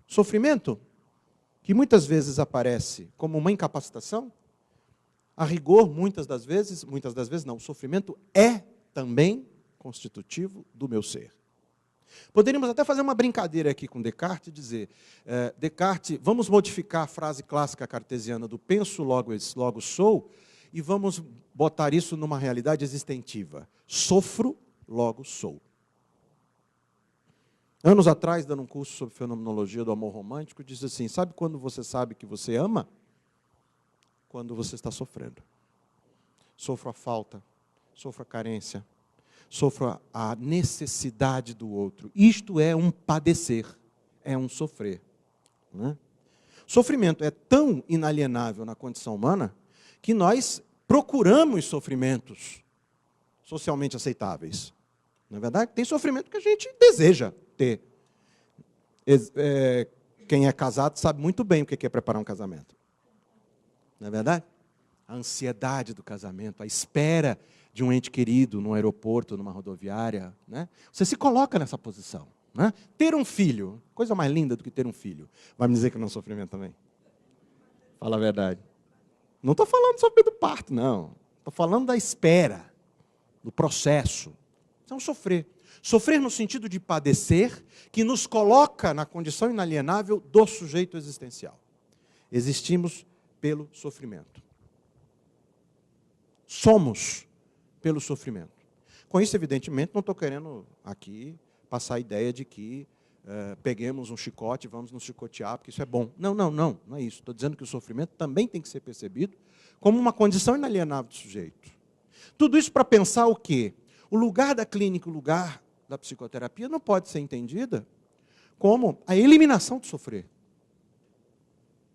Sofrimento, que muitas vezes aparece como uma incapacitação, a rigor, muitas das vezes não, o sofrimento é também constitutivo do meu ser. Poderíamos até fazer uma brincadeira aqui com Descartes e dizer, Descartes, vamos modificar a frase clássica cartesiana do penso, logo sou, e vamos botar isso numa realidade existentiva. Sofro, logo sou. Anos atrás, dando um curso sobre fenomenologia do amor romântico, disse assim, sabe quando você sabe que você ama? Quando você está sofrendo. Sofro a falta, sofro a carência, sofro a necessidade do outro. Isto é um padecer, é um sofrer. Né? Sofrimento é tão inalienável na condição humana que nós procuramos sofrimentos socialmente aceitáveis. Não é verdade? Tem sofrimento que a gente deseja ter. Quem é casado sabe muito bem o que é preparar um casamento. Não é verdade? A ansiedade do casamento, a espera de um ente querido no aeroporto, numa rodoviária. Né? Você se coloca nessa posição. Né? Ter um filho, coisa mais linda do que ter um filho. Vai me dizer que não é um sofrimento também? Fala a verdade. Não estou falando só do parto, não. Estou falando da espera, do processo. Então, sofrer. Sofrer no sentido de padecer, que nos coloca na condição inalienável do sujeito existencial. Existimos pelo sofrimento. Somos pelo sofrimento. Com isso, evidentemente, não estou querendo aqui passar a ideia de que peguemos um chicote e vamos nos chicotear, porque isso é bom. Não é isso. Estou dizendo que o sofrimento também tem que ser percebido como uma condição inalienável do sujeito. Tudo isso para pensar o quê? O lugar da clínica, o lugar da psicoterapia não pode ser entendida como a eliminação do sofrer.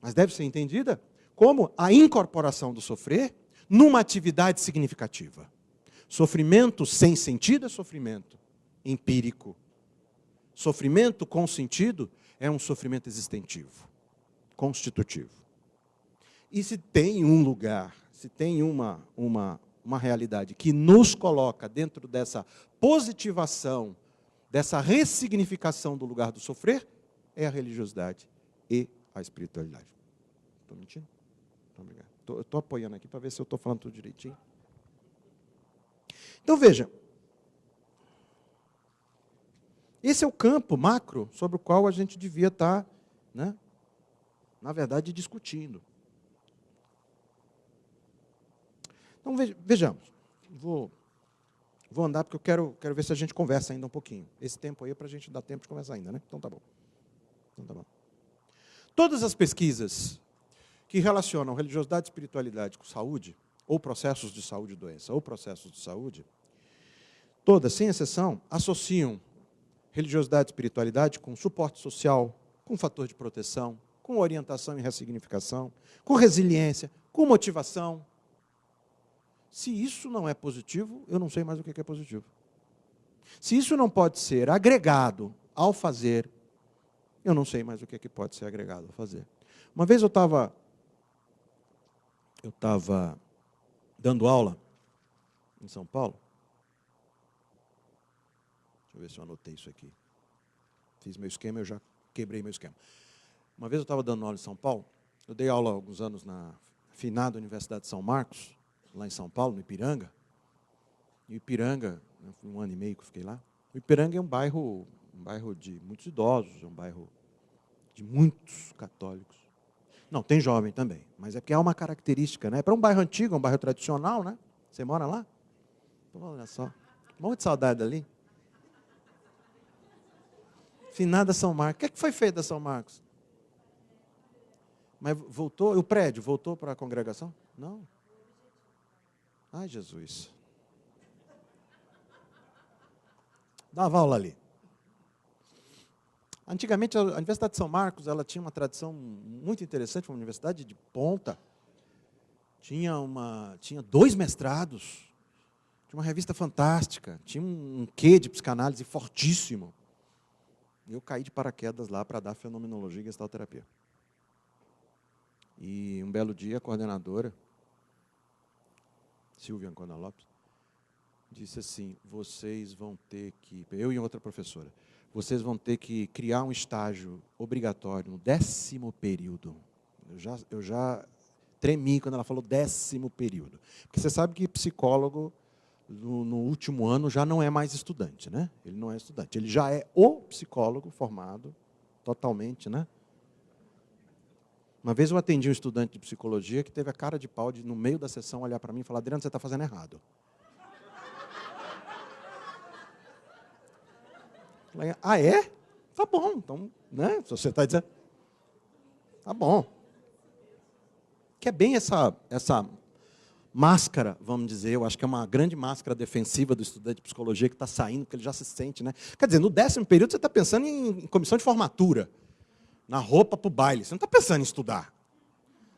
Mas deve ser entendida como a incorporação do sofrer numa atividade significativa. Sofrimento sem sentido é sofrimento empírico. Sofrimento com sentido é um sofrimento existentivo, constitutivo. E se tem um lugar, se tem uma realidade que nos coloca dentro dessa positivação, dessa ressignificação do lugar do sofrer, é a religiosidade e a espiritualidade. Estou mentindo? Obrigado. Eu estou apoiando aqui para ver se eu estou falando tudo direitinho. Então, veja. Esse é o campo macro sobre o qual a gente devia estar, né, na verdade, discutindo. Então, vejamos. Vou andar porque eu quero ver se a gente conversa ainda um pouquinho. Esse tempo aí é para a gente dar tempo de conversar ainda, né? Então tá bom. Todas as pesquisas que relacionam religiosidade e espiritualidade com saúde, ou processos de saúde e doença, ou processos de saúde, todas, sem exceção, associam religiosidade e espiritualidade com suporte social, com fator de proteção, com orientação e ressignificação, com resiliência, com motivação. Se isso não é positivo, eu não sei mais o que é positivo. Se isso não pode ser agregado ao fazer, eu não sei mais o que pode ser agregado ao fazer. Uma vez eu estava dando aula em São Paulo. Deixa eu ver se eu anotei isso aqui. Fiz meu esquema, eu já quebrei meu esquema. Uma vez eu estava dando aula em São Paulo. Eu dei aula há alguns anos na finada Universidade de São Marcos, lá em São Paulo, no Ipiranga. E o Ipiranga, um ano e meio que eu fiquei lá. O Ipiranga é um bairro de muitos idosos, é um bairro de muitos católicos. Não, tem jovem também, mas é porque há uma característica, né? Para um bairro antigo, um bairro tradicional, né? Você mora lá? Olha só, um monte de saudade dali. Finada São Marcos. O que foi feito da São Marcos? Mas voltou, o prédio voltou para a congregação? Não. Ai, Jesus. Dava aula ali. Antigamente, a Universidade de São Marcos ela tinha uma tradição muito interessante, uma universidade de ponta. Tinha 2 mestrados, tinha uma revista fantástica, tinha um quê de psicanálise fortíssimo. Eu caí de paraquedas lá para dar fenomenologia e gestalterapia. E um belo dia, a coordenadora, Silvia Ancona Lopes, disse assim, vocês vão ter que, eu e outra professora, vocês vão ter que criar um estágio obrigatório no 10º período. Eu já tremi quando ela falou 10º período. Porque você sabe que psicólogo, no último ano, já não é mais estudante, né? Ele não é estudante. Ele já é o psicólogo formado totalmente, né? Uma vez eu atendi um estudante de psicologia que teve a cara de pau de, no meio da sessão, olhar para mim e falar, Adriano, você está fazendo errado. Eu falei, ah, é? Tá bom, então, né? Se você está dizendo, tá bom. Que é bem essa máscara, vamos dizer, eu acho que é uma grande máscara defensiva do estudante de psicologia que está saindo, porque ele já se sente, né? Quer dizer, no 10º período você está pensando em comissão de formatura, na roupa para o baile, você não está pensando em estudar.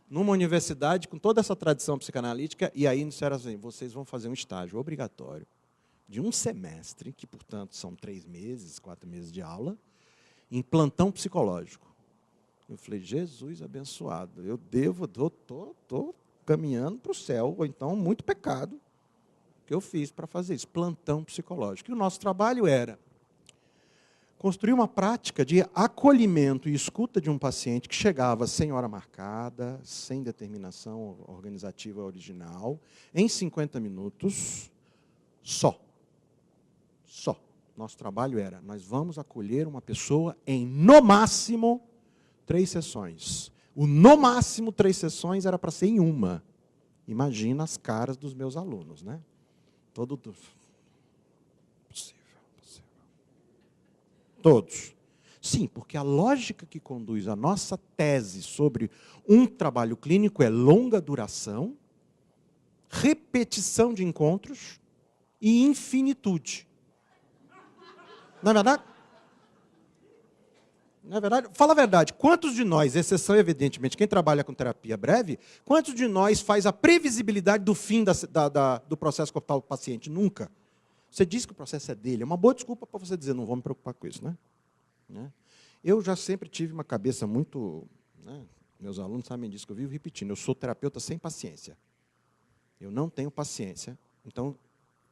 Numa universidade com toda essa tradição psicanalítica, e aí disseram assim, vocês vão fazer um estágio obrigatório de um semestre, que, portanto, são 3 meses, 4 meses de aula, em plantão psicológico. Eu falei, Jesus abençoado, eu estou caminhando para o céu, ou então muito pecado que eu fiz para fazer isso, plantão psicológico. E o nosso trabalho era construir uma prática de acolhimento e escuta de um paciente que chegava sem hora marcada, sem determinação organizativa original, em 50 minutos, só. Nosso trabalho era, nós vamos acolher uma pessoa em, no máximo, 3 sessões. O no máximo 3 sessões era para ser em uma. Imagina as caras dos meus alunos, né? Possível. Todos. Sim, porque a lógica que conduz a nossa tese sobre um trabalho clínico é longa duração, repetição de encontros e infinitude. Não é verdade? Não é verdade? Fala a verdade, quantos de nós, exceção evidentemente, quem trabalha com terapia breve, quantos de nós faz a previsibilidade do fim do processo corporal do paciente? Nunca. Você diz que o processo é dele, é uma boa desculpa para você dizer, não vou me preocupar com isso, né? Eu já sempre tive uma cabeça muito, né, meus alunos sabem disso, que eu vivo repetindo, eu sou terapeuta sem paciência. Eu não tenho paciência, então...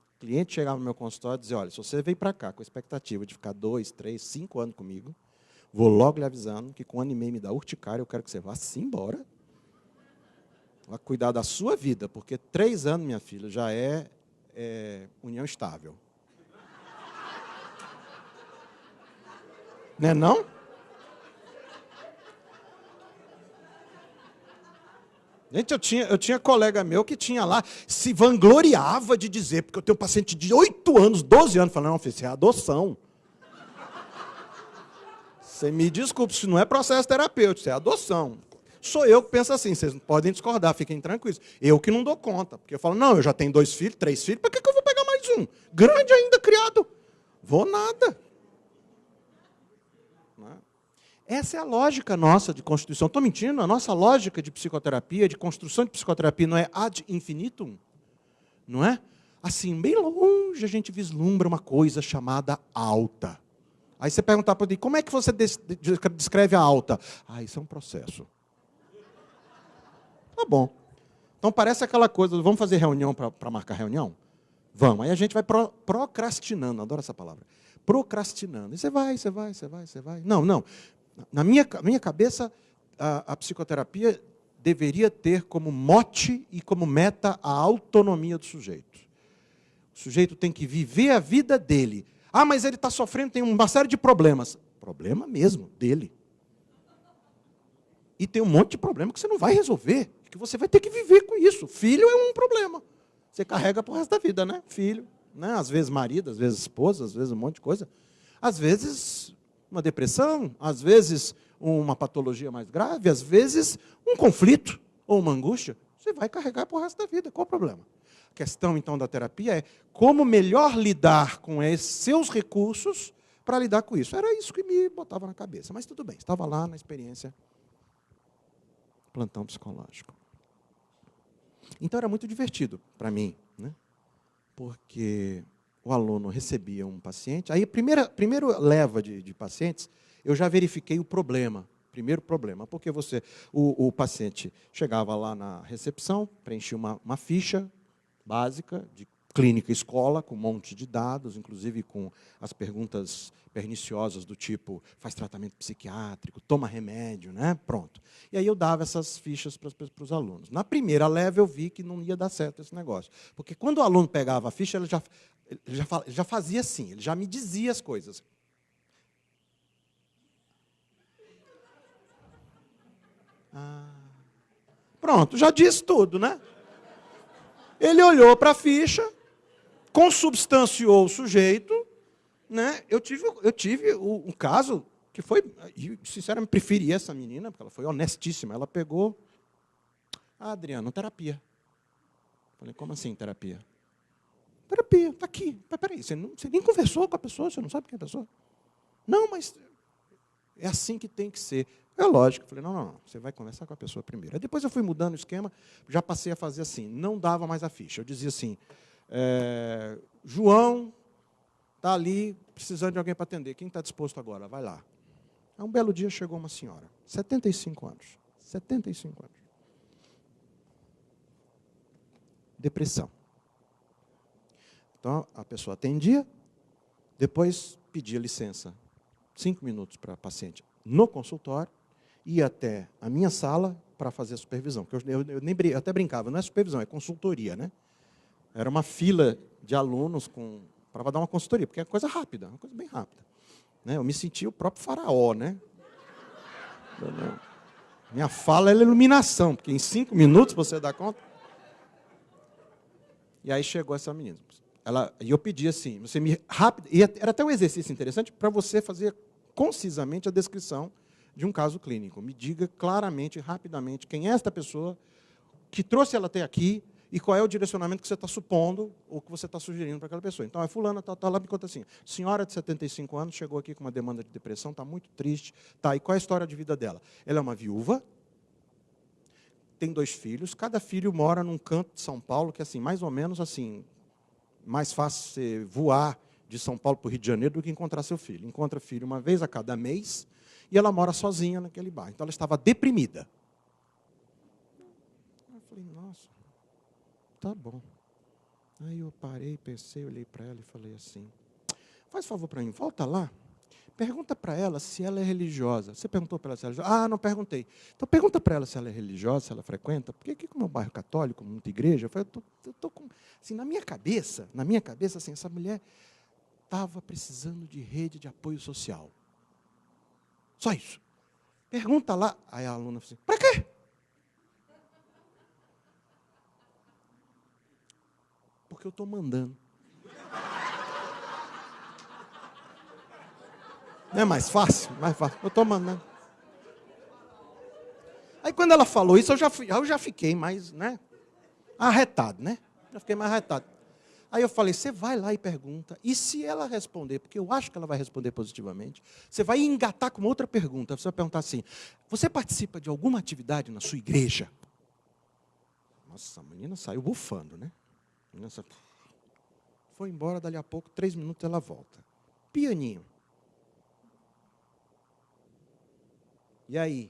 O cliente chegava no meu consultório e dizia, olha, se você veio para cá com a expectativa de ficar 2, 3, 5 anos comigo, vou logo lhe avisando que com 1 ano e meio me dá urticária, eu quero que você vá-se embora. Vai cuidar da sua vida, porque 3 anos, minha filha, já é união estável. Não é não? Gente, eu tinha colega meu que tinha lá, se vangloriava de dizer, porque eu tenho um paciente de 8 anos, 12 anos, falando, não, filho, isso é adoção. Você me desculpe, isso não é processo terapêutico, isso é adoção. Sou eu que penso assim, vocês podem discordar, fiquem tranquilos. Eu que não dou conta, porque eu falo, não, eu já tenho 2 filhos, 3 filhos, para que eu vou pegar mais um? Grande ainda, criado. Vou nada. Essa é a lógica nossa de constituição. Estou mentindo? A nossa lógica de psicoterapia, de construção de psicoterapia, não é ad infinitum? Não é? Assim, bem longe a gente vislumbra uma coisa chamada alta. Aí você perguntar para ele, como é que você descreve a alta? Ah, isso é um processo. Tá bom. Então parece aquela coisa, vamos fazer reunião para marcar reunião? Vamos. Aí a gente vai procrastinando, adoro essa palavra. Procrastinando. E você vai. Não. Na minha cabeça, a psicoterapia deveria ter como mote e como meta a autonomia do sujeito. O sujeito tem que viver a vida dele. Ah, mas ele está sofrendo, tem uma série de problemas. Problema mesmo, dele. E tem um monte de problema que você não vai resolver, que você vai ter que viver com isso. Filho é um problema. Você carrega para o resto da vida, né? Filho, né? Às vezes marido, às vezes esposa, às vezes um monte de coisa. Às vezes uma depressão, às vezes uma patologia mais grave, às vezes um conflito ou uma angústia. Você vai carregar para o resto da vida. Qual o problema? A questão, então, da terapia é como melhor lidar com esses seus recursos para lidar com isso. Era isso que me botava na cabeça. Mas tudo bem, estava lá na experiência plantão psicológico. Então, era muito divertido para mim, né? Porque o aluno recebia um paciente, aí a primeira leva de pacientes, eu já verifiquei o problema. Primeiro problema, porque o paciente chegava lá na recepção, preenchia uma ficha básica de clínica escola, com um monte de dados, inclusive com as perguntas perniciosas do tipo, faz tratamento psiquiátrico, toma remédio, né? Pronto. E aí eu dava essas fichas para os alunos. Na primeira leva eu vi que não ia dar certo esse negócio. Porque quando o aluno pegava a ficha, ele já fazia assim, ele já me dizia as coisas. Pronto, já disse tudo, né? Ele olhou para a ficha, consubstanciou o sujeito, né? Eu tive um caso que foi, e sinceramente, preferi essa menina, porque ela foi honestíssima. Ela pegou, Adriano, terapia. Falei, como assim terapia? Terapia, está aqui. Mas peraí, você nem conversou com a pessoa, você não sabe quem é a pessoa? Não, mas é assim que tem que ser. É lógico. Eu falei, não, você vai conversar com a pessoa primeiro. Aí depois eu fui mudando o esquema, já passei a fazer assim, não dava mais a ficha. Eu dizia assim, João está ali precisando de alguém para atender. Quem está disposto agora? Vai lá. Aí um belo dia chegou uma senhora, 75 anos. 75 anos. Depressão. Então, a pessoa atendia, depois pedia licença, 5 minutos para a paciente no consultório, ia até a minha sala para fazer a supervisão. Porque eu até brincava, não é supervisão, é consultoria, né? Era uma fila de alunos para dar uma consultoria, porque é coisa rápida, uma coisa bem rápida. Né? Eu me sentia o próprio faraó, né? Minha fala é iluminação, porque em 5 minutos você dá conta. E aí chegou essa menina. E eu pedi assim, era até um exercício interessante para você fazer concisamente a descrição de um caso clínico. Me diga claramente, rapidamente, quem é esta pessoa, que trouxe ela até aqui, e qual é o direcionamento que você está supondo, ou que você está sugerindo para aquela pessoa. Então, a fulana ela me conta assim, senhora de 75 anos, chegou aqui com uma demanda de depressão, está muito triste. Tá, e qual é a história de vida dela? Ela é uma viúva, tem 2 filhos, cada filho mora num canto de São Paulo, que é assim, mais ou menos assim, mais fácil você voar de São Paulo para o Rio de Janeiro do que encontrar seu filho. Encontra filho uma vez a cada mês, e ela mora sozinha naquele bairro. Então, ela estava deprimida. Eu falei, nossa, tá bom. Aí eu parei, pensei, olhei para ela e falei assim, faz favor para mim, volta lá, pergunta para ela se ela é religiosa. Você perguntou para ela se ela é religiosa? Ah, não perguntei. Então, pergunta para ela se ela é religiosa, se ela frequenta, porque aqui como é um bairro católico, muita igreja, eu tô com, assim, na minha cabeça, assim, essa mulher estava precisando de rede de apoio social. Só isso. Pergunta lá. Aí a aluna falou assim, para quê? Porque eu estou mandando. Não é mais fácil? Mais fácil. Eu estou mandando. Aí quando ela falou isso, eu já fiquei mais, né? Arretado, né? Já fiquei mais arretado. Aí eu falei, você vai lá e pergunta, e se ela responder, porque eu acho que ela vai responder positivamente, você vai engatar com outra pergunta. Você vai perguntar assim, você participa de alguma atividade na sua igreja? Nossa, a menina saiu bufando, né? A menina saiu, foi embora, dali a pouco, 3 minutos ela volta. Pianinho. E aí?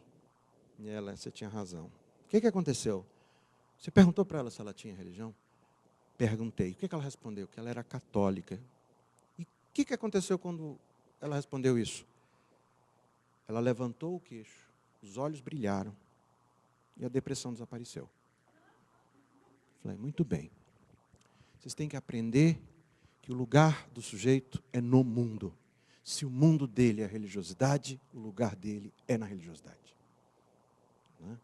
E ela, você tinha razão. O que aconteceu? Você perguntou para ela se ela tinha religião? Perguntei. O que ela respondeu? Que ela era católica. E o que aconteceu quando ela respondeu isso? Ela levantou o queixo, os olhos brilharam e a depressão desapareceu. Falei, muito bem. Vocês têm que aprender que o lugar do sujeito é no mundo. Se o mundo dele é a religiosidade, o lugar dele é na religiosidade. Né?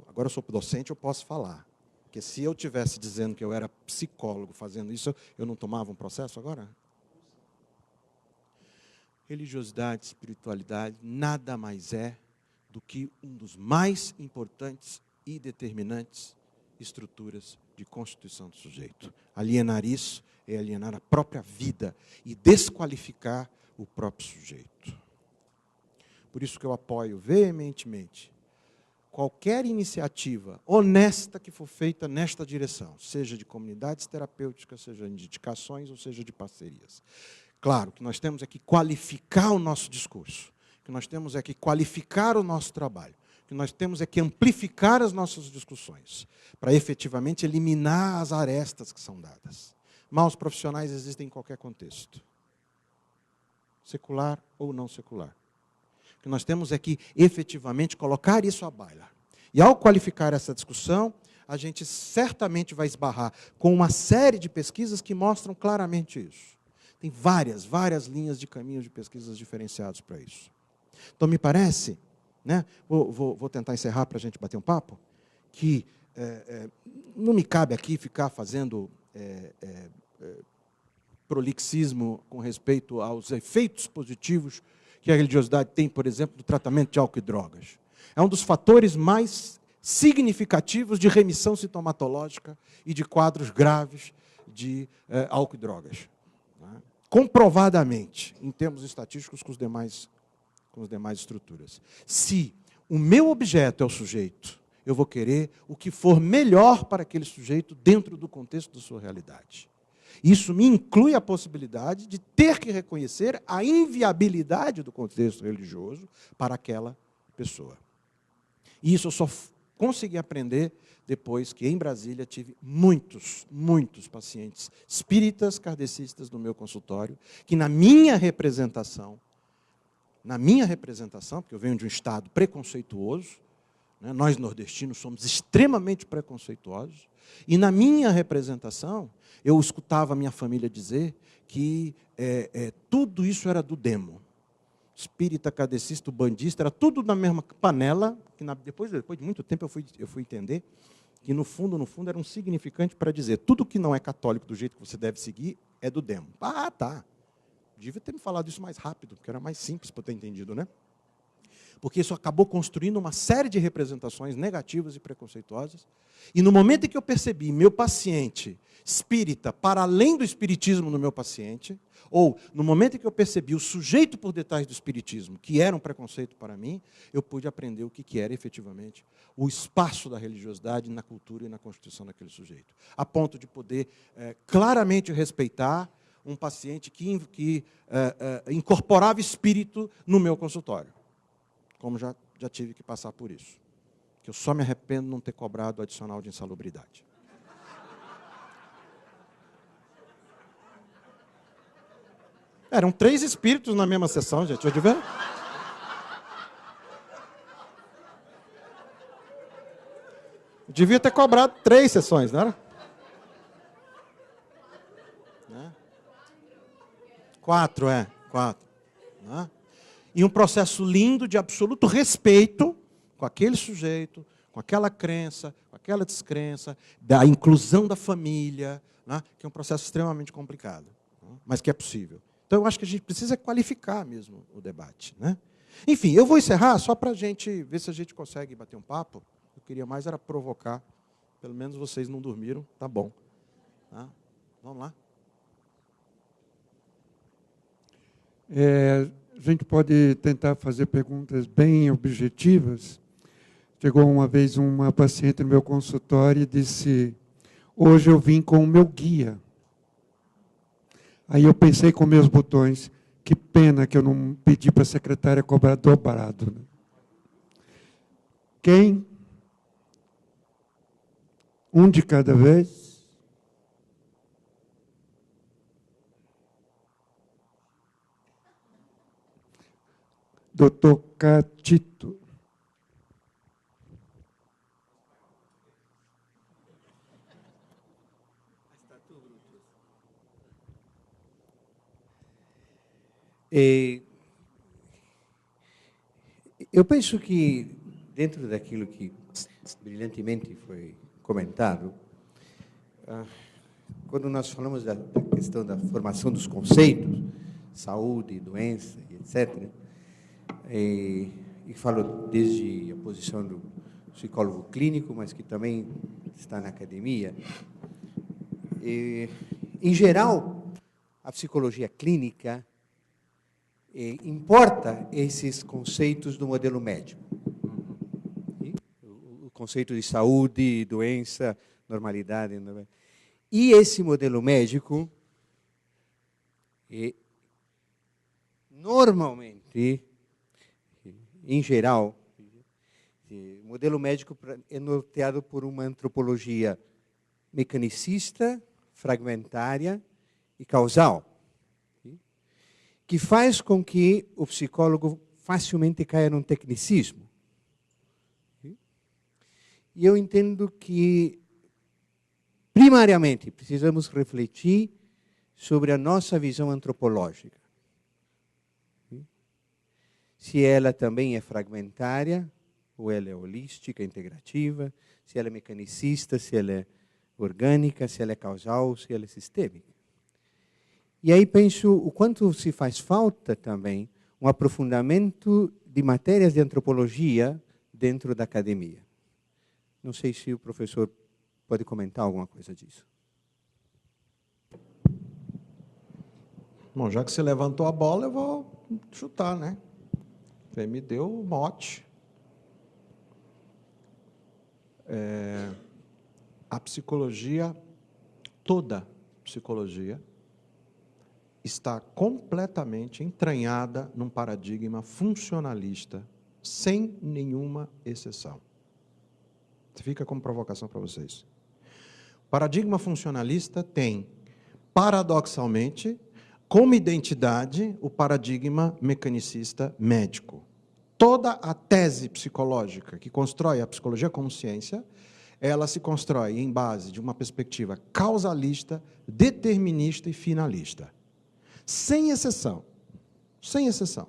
Agora eu sou docente, eu posso falar. Porque se eu estivesse dizendo que eu era psicólogo fazendo isso, eu não tomava um processo agora? Religiosidade, espiritualidade, nada mais é do que um dos mais importantes e determinantes estruturas de constituição do sujeito. Alienar isso é alienar a própria vida e desqualificar o próprio sujeito. Por isso que eu apoio veementemente qualquer iniciativa honesta que for feita nesta direção, seja de comunidades terapêuticas, seja de indicações ou seja de parcerias. Claro que nós temos é que qualificar o nosso discurso, que nós temos é que qualificar o nosso trabalho, que nós temos é que amplificar as nossas discussões, para efetivamente eliminar as arestas que são dadas. Maus profissionais existem em qualquer contexto, secular ou não secular. O que nós temos é que, efetivamente, colocar isso à baila. E, ao qualificar essa discussão, a gente certamente vai esbarrar com uma série de pesquisas que mostram claramente isso. Tem várias linhas de caminhos de pesquisas diferenciados para isso. Então, me parece, né, vou tentar encerrar para a gente bater um papo, que não me cabe aqui ficar fazendo prolixismo com respeito aos efeitos positivos que a religiosidade tem, por exemplo, do tratamento de álcool e drogas. É um dos fatores mais significativos de remissão sintomatológica e de quadros graves de álcool e drogas. Né? Comprovadamente, em termos estatísticos, com as demais estruturas. Se o meu objeto é o sujeito, eu vou querer o que for melhor para aquele sujeito dentro do contexto da sua realidade. Isso me inclui a possibilidade de ter que reconhecer a inviabilidade do contexto religioso para aquela pessoa. E isso eu só consegui aprender depois que, em Brasília, tive muitos pacientes espíritas kardecistas no meu consultório, que na minha representação, porque eu venho de um estado preconceituoso, né, nós nordestinos somos extremamente preconceituosos, e na minha representação, eu escutava a minha família dizer que tudo isso era do demo. Espírita, kardecista, bandista, era tudo na mesma panela, que depois de muito tempo eu fui entender que, no fundo, era um significante para dizer tudo que não é católico do jeito que você deve seguir é do demo. Ah, tá. Devia ter me falado isso mais rápido, porque era mais simples para eu ter entendido, né? Porque isso acabou construindo uma série de representações negativas e preconceituosas. E no momento em que eu percebi meu paciente espírita para além do espiritismo no meu paciente, ou no momento em que eu percebi o sujeito por detrás do espiritismo, que era um preconceito para mim, eu pude aprender o que era efetivamente o espaço da religiosidade na cultura e na constituição daquele sujeito. A ponto de poder claramente respeitar um paciente que incorporava espírito no meu consultório. Como já tive que passar por isso. Que eu só me arrependo de não ter cobrado o adicional de insalubridade. Eram 3 espíritos na mesma sessão, gente. Eu devia... devia ter cobrado 3 sessões, não era? 4, 4. Né? E um processo lindo de absoluto respeito com aquele sujeito, com aquela crença, com aquela descrença, da inclusão da família, né? Que é um processo extremamente complicado, né? Mas que é possível. Então, eu acho que a gente precisa qualificar mesmo o debate. Né? Enfim, eu vou encerrar só para a gente ver se a gente consegue bater um papo. Eu queria mais era provocar. Pelo menos vocês não dormiram, tá bom. Tá? Vamos lá. A gente pode tentar fazer perguntas bem objetivas. Chegou uma vez uma paciente no meu consultório e disse: hoje eu vim com o meu guia. Aí eu pensei com meus botões, que pena que eu não pedi para a secretária cobrar dobrado. Quem? Um de cada vez? Doutor Catito. Eu penso que, dentro daquilo que brilhantemente foi comentado, quando nós falamos da questão da formação dos conceitos, saúde, doença, etc., e falo desde a posição do psicólogo clínico, mas que também está na academia, em geral, a psicologia clínica importa esses conceitos do modelo médico. O conceito de saúde, doença, normalidade. E esse modelo médico, normalmente, em geral, o modelo médico é norteado por uma antropologia mecanicista, fragmentária e causal, que faz com que o psicólogo facilmente caia num tecnicismo. E eu entendo que, primariamente, precisamos refletir sobre a nossa visão antropológica. Se ela também é fragmentária, ou ela é holística, integrativa, se ela é mecanicista, se ela é orgânica, se ela é causal, se ela é sistêmica. E aí penso o quanto se faz falta também um aprofundamento de matérias de antropologia dentro da academia. Não sei se o professor pode comentar alguma coisa disso. Bom, já que você levantou a bola, eu vou chutar, né? Você me deu o mote. A psicologia, toda psicologia, está completamente entranhada num paradigma funcionalista, sem nenhuma exceção. Fica como provocação para vocês. O paradigma funcionalista tem, paradoxalmente, como identidade, o paradigma mecanicista médico. Toda a tese psicológica que constrói a psicologia como ciência, ela se constrói em base de uma perspectiva causalista, determinista e finalista. Sem exceção. Sem exceção.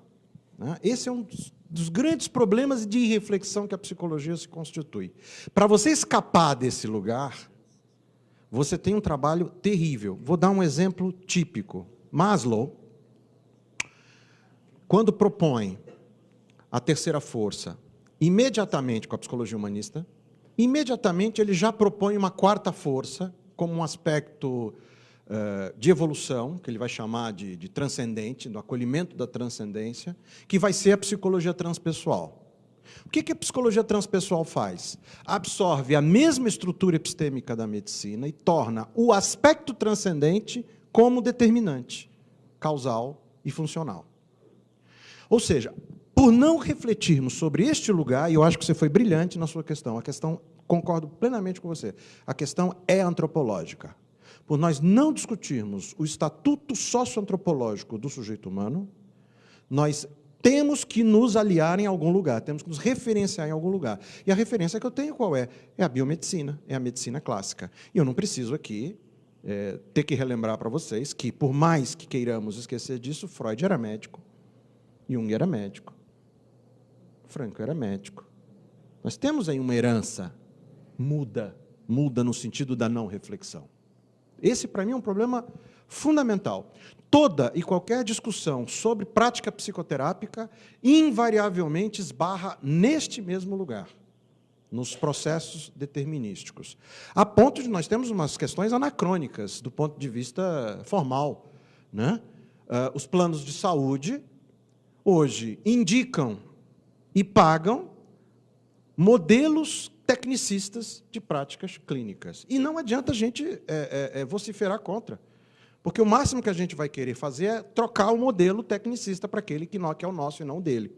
Esse é um dos grandes problemas de reflexão que a psicologia se constitui. Para você escapar desse lugar, você tem um trabalho terrível. Vou dar um exemplo típico. Maslow, quando propõe a terceira força, imediatamente com a psicologia humanista, imediatamente ele já propõe uma quarta força como um aspecto de evolução, que ele vai chamar de transcendente, do acolhimento da transcendência, que vai ser a psicologia transpessoal. O que a psicologia transpessoal faz? Absorve a mesma estrutura epistêmica da medicina e torna o aspecto transcendente como determinante, causal e funcional. Ou seja, por não refletirmos sobre este lugar, e eu acho que você foi brilhante na sua questão, a questão, concordo plenamente com você, a questão é antropológica. Por nós não discutirmos o estatuto socioantropológico do sujeito humano, nós temos que nos aliar em algum lugar, temos que nos referenciar em algum lugar. E a referência que eu tenho qual é? É a biomedicina, é a medicina clássica. E eu não preciso aqui ter que relembrar para vocês que, por mais que queiramos esquecer disso, Freud era médico, Jung era médico, Franco era médico. Nós temos aí uma herança muda no sentido da não reflexão. Esse, para mim, é um problema fundamental. Toda e qualquer discussão sobre prática psicoterápica invariavelmente esbarra neste mesmo lugar, nos processos determinísticos. A ponto de nós termos umas questões anacrônicas do ponto de vista formal, né? Os planos de saúde, hoje, indicam e pagam modelos tecnicistas de práticas clínicas. E não adianta a gente vociferar contra, porque o máximo que a gente vai querer fazer é trocar o modelo tecnicista para aquele que é o nosso e não o dele.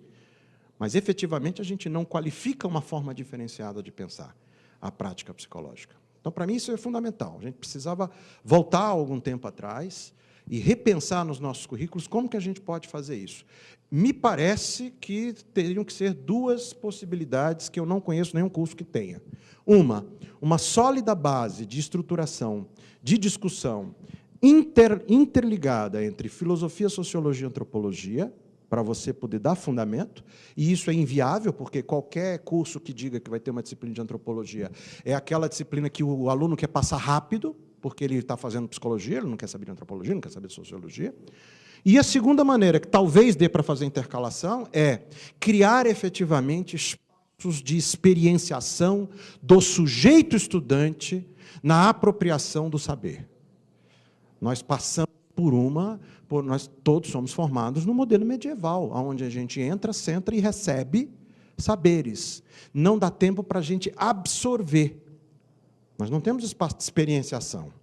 Mas, efetivamente, a gente não qualifica uma forma diferenciada de pensar a prática psicológica. Então, para mim, isso é fundamental. A gente precisava voltar algum tempo atrás e repensar nos nossos currículos como que a gente pode fazer isso. Me parece que teriam que ser duas possibilidades que eu não conheço nenhum curso que tenha. Uma sólida base de estruturação, de discussão interligada entre filosofia, sociologia e antropologia, para você poder dar fundamento, e isso é inviável, porque qualquer curso que diga que vai ter uma disciplina de antropologia é aquela disciplina que o aluno quer passar rápido, porque ele está fazendo psicologia, ele não quer saber de antropologia, não quer saber de sociologia. E a segunda maneira, que talvez dê para fazer intercalação, é criar efetivamente espaços de experienciação do sujeito estudante na apropriação do saber. Nós passamos nós todos somos formados no modelo medieval, onde a gente entra, senta e recebe saberes. Não dá tempo para a gente absorver. Nós não temos espaço de experienciação,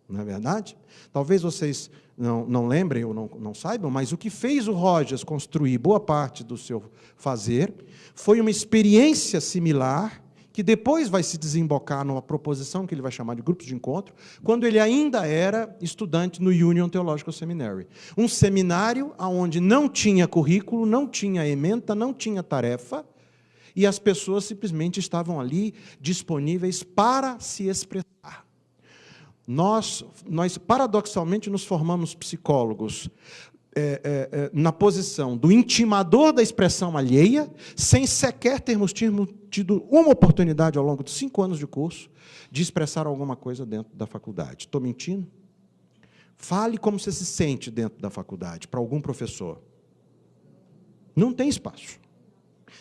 não é verdade? Talvez vocês não lembrem ou não saibam, mas o que fez o Rogers construir boa parte do seu fazer foi uma experiência similar, que depois vai se desembocar numa proposição que ele vai chamar de grupos de encontro, quando ele ainda era estudante no Union Theological Seminary. Um seminário onde não tinha currículo, não tinha ementa, não tinha tarefa, e as pessoas simplesmente estavam ali disponíveis para se expressar. Nós paradoxalmente, nos formamos psicólogos na posição do intimador da expressão alheia, sem sequer termos tido uma oportunidade, ao longo de 5 anos de curso, de expressar alguma coisa dentro da faculdade. Estou mentindo? Fale como você se sente dentro da faculdade, para algum professor. Não tem espaço.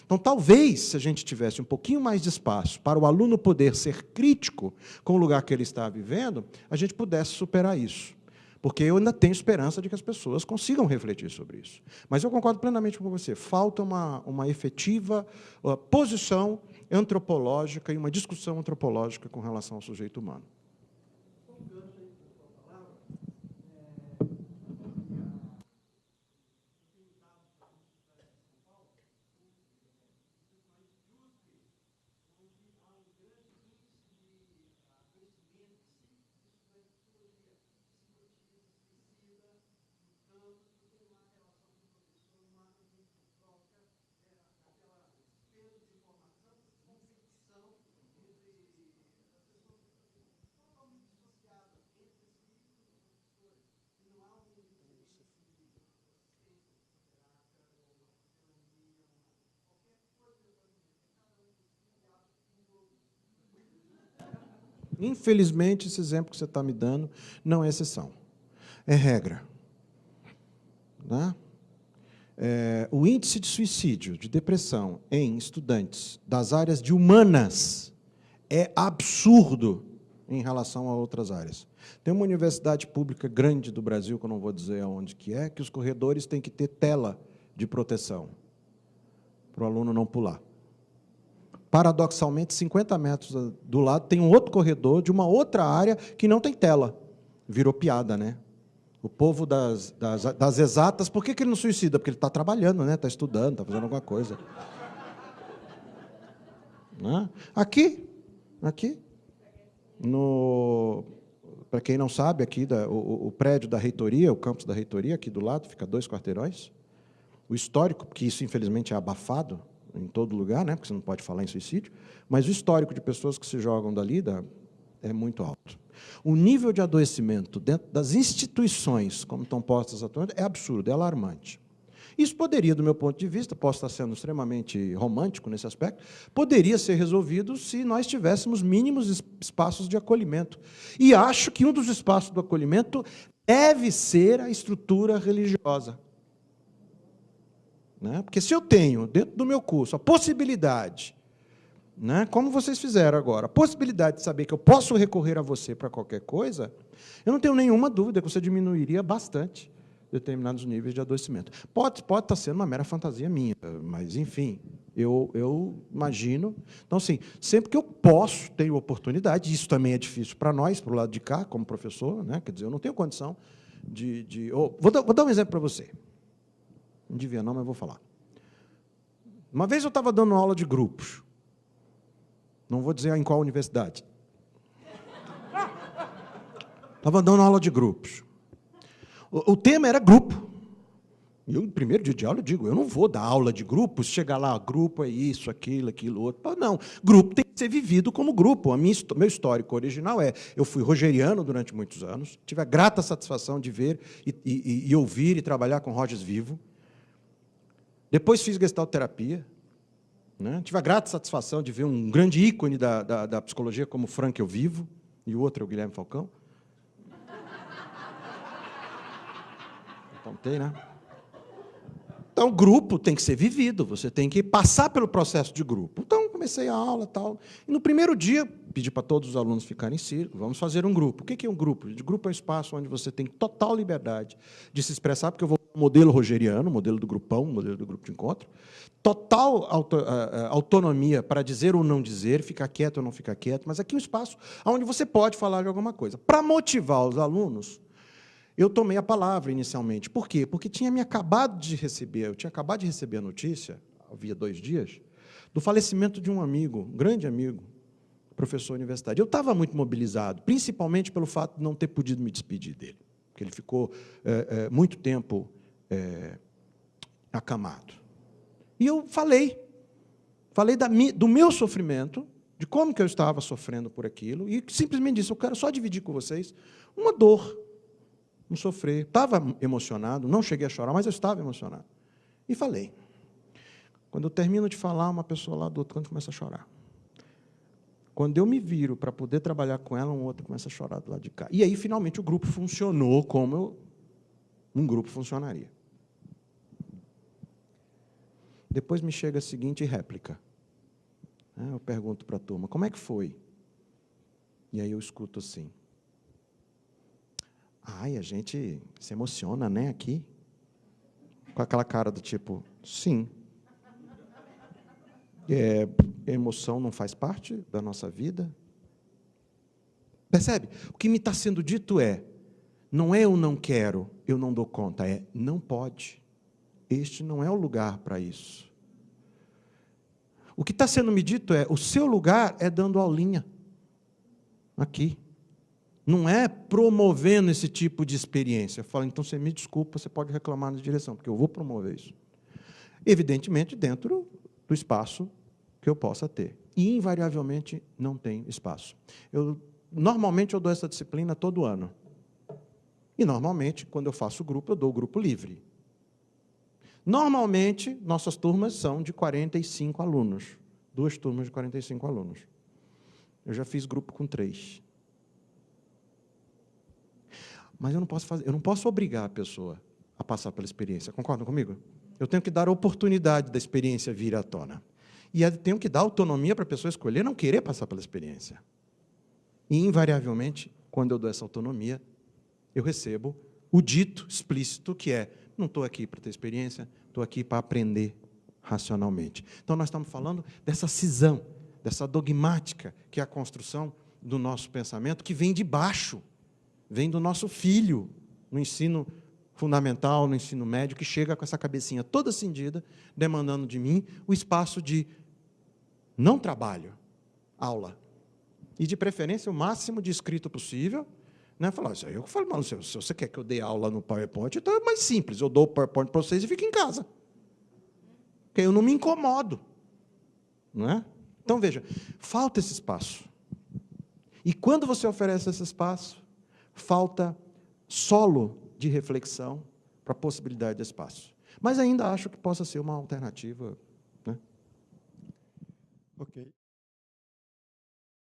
Então, talvez, se a gente tivesse um pouquinho mais de espaço para o aluno poder ser crítico com o lugar que ele está vivendo, a gente pudesse superar isso. Porque eu ainda tenho esperança de que as pessoas consigam refletir sobre isso. Mas eu concordo plenamente com você. Falta uma efetiva posição antropológica e uma discussão antropológica com relação ao sujeito humano. Infelizmente, esse exemplo que você está me dando não é exceção, é regra. Né? O índice de suicídio, de depressão em estudantes das áreas de humanas é absurdo em relação a outras áreas. Tem uma universidade pública grande do Brasil, que eu não vou dizer aonde que é, que os corredores têm que ter tela de proteção para o aluno não pular. Paradoxalmente, 50 metros do lado, tem um outro corredor de uma outra área que não tem tela. Virou piada, né? O povo das exatas, por que ele não suicida? Porque ele está trabalhando, né? Está estudando, está fazendo alguma coisa. Né? Aqui, para quem não sabe, aqui o prédio da reitoria, o campus da reitoria, aqui do lado, fica 2 quarteirões. O histórico, porque isso, infelizmente, é abafado em todo lugar, né, porque você não pode falar em suicídio, mas o histórico de pessoas que se jogam dali é muito alto. O nível de adoecimento dentro das instituições, como estão postas atualmente, é absurdo, é alarmante. Isso poderia, do meu ponto de vista, posso estar sendo extremamente romântico nesse aspecto, poderia ser resolvido se nós tivéssemos mínimos espaços de acolhimento. E acho que um dos espaços do acolhimento deve ser a estrutura religiosa. Né? Porque se eu tenho, dentro do meu curso, a possibilidade, né, como vocês fizeram agora, a possibilidade de saber que eu posso recorrer a você para qualquer coisa, eu não tenho nenhuma dúvida que você diminuiria bastante determinados níveis de adoecimento. Pode estar sendo uma mera fantasia minha, mas, enfim, eu imagino. Então, assim, sempre que eu posso, tenho oportunidade, isso também é difícil para nós, para o lado de cá, como professor, né, quer dizer, eu não tenho condição de vou dar um exemplo para você. Não devia não, mas vou falar. Uma vez eu estava dando aula de grupos. Não vou dizer em qual universidade. Estava dando aula de grupos. O tema era grupo. E eu, no primeiro dia de aula, eu digo, eu não vou dar aula de grupos, chegar lá, grupo é isso, aquilo, outro. Não, grupo tem que ser vivido como grupo. Meu histórico original eu fui rogeriano durante muitos anos, tive a grata satisfação de ver e ouvir e trabalhar com Rogers Vivo. Depois fiz gestalterapia, né? Tive a grata satisfação de ver um grande ícone da psicologia como Frank Eu Vivo, e o outro é o Guilherme Falcão. Contei, né? Então, grupo tem que ser vivido, você tem que passar pelo processo de grupo. Então, comecei a aula e tal. E no primeiro dia, pedi para todos os alunos ficarem em círculo, vamos fazer um grupo. O que é um grupo? O grupo é um espaço onde você tem total liberdade de se expressar, porque eu vou modelo rogeriano, modelo do grupão, modelo do grupo de encontro, total autonomia para dizer ou não dizer, ficar quieto ou não ficar quieto, mas aqui é um espaço onde você pode falar de alguma coisa. Para motivar os alunos, eu tomei a palavra inicialmente. Por quê? Porque eu tinha acabado de receber a notícia, havia 2 dias, do falecimento de um amigo, um grande amigo, professor universitário. Eu estava muito mobilizado, principalmente pelo fato de não ter podido me despedir dele, porque ele ficou muito tempo acamado. E eu falei do meu sofrimento, de como que eu estava sofrendo por aquilo, e simplesmente disse, eu quero só dividir com vocês uma dor, um sofrer. Estava emocionado, não cheguei a chorar, mas eu estava emocionado. E falei. Quando eu termino de falar, uma pessoa lá do outro canto começa a chorar. Quando eu me viro para poder trabalhar com ela, um outro começa a chorar do lado de cá. E aí, finalmente, o grupo funcionou como um grupo funcionaria. Depois me chega a seguinte réplica. Eu pergunto para a turma, como é que foi? E aí eu escuto assim. Ai, a gente se emociona, né, aqui? Com aquela cara do tipo, sim. Emoção não faz parte da nossa vida? Percebe? O que me está sendo dito não é eu não quero, eu não dou conta, não pode. Este não é o lugar para isso. O que está sendo me dito o seu lugar é dando aulinha. Aqui. Não é promovendo esse tipo de experiência. Eu falo, então você me desculpa, você pode reclamar na direção, porque eu vou promover isso. Evidentemente, dentro do espaço que eu possa ter. E, invariavelmente, não tem espaço. Normalmente, eu dou essa disciplina todo ano. E, normalmente, quando eu faço grupo, eu dou o grupo livre. Normalmente, nossas turmas são de 45 alunos. 2 turmas de 45 alunos. Eu já fiz grupo com 3. Mas eu não posso obrigar a pessoa a passar pela experiência. Concordam comigo? Eu tenho que dar a oportunidade da experiência vir à tona. E eu tenho que dar autonomia para a pessoa escolher não querer passar pela experiência. E, invariavelmente, quando eu dou essa autonomia, eu recebo o dito explícito que não estou aqui para ter experiência, estou aqui para aprender racionalmente. Então, nós estamos falando dessa cisão, dessa dogmática, que é a construção do nosso pensamento, que vem de baixo, vem do nosso filho, no ensino fundamental, no ensino médio, que chega com essa cabecinha toda cindida, demandando de mim o espaço de não trabalho, aula. E, de preferência, o máximo de escrito possível. Falar, isso aí eu falo, mas se você quer que eu dê aula no PowerPoint, então é mais simples, eu dou o PowerPoint para vocês e fico em casa. Porque eu não me incomodo. Não é? Então, veja, falta esse espaço. E quando você oferece esse espaço, falta solo de reflexão para a possibilidade de espaço. Mas ainda acho que possa ser uma alternativa. Né? Ok.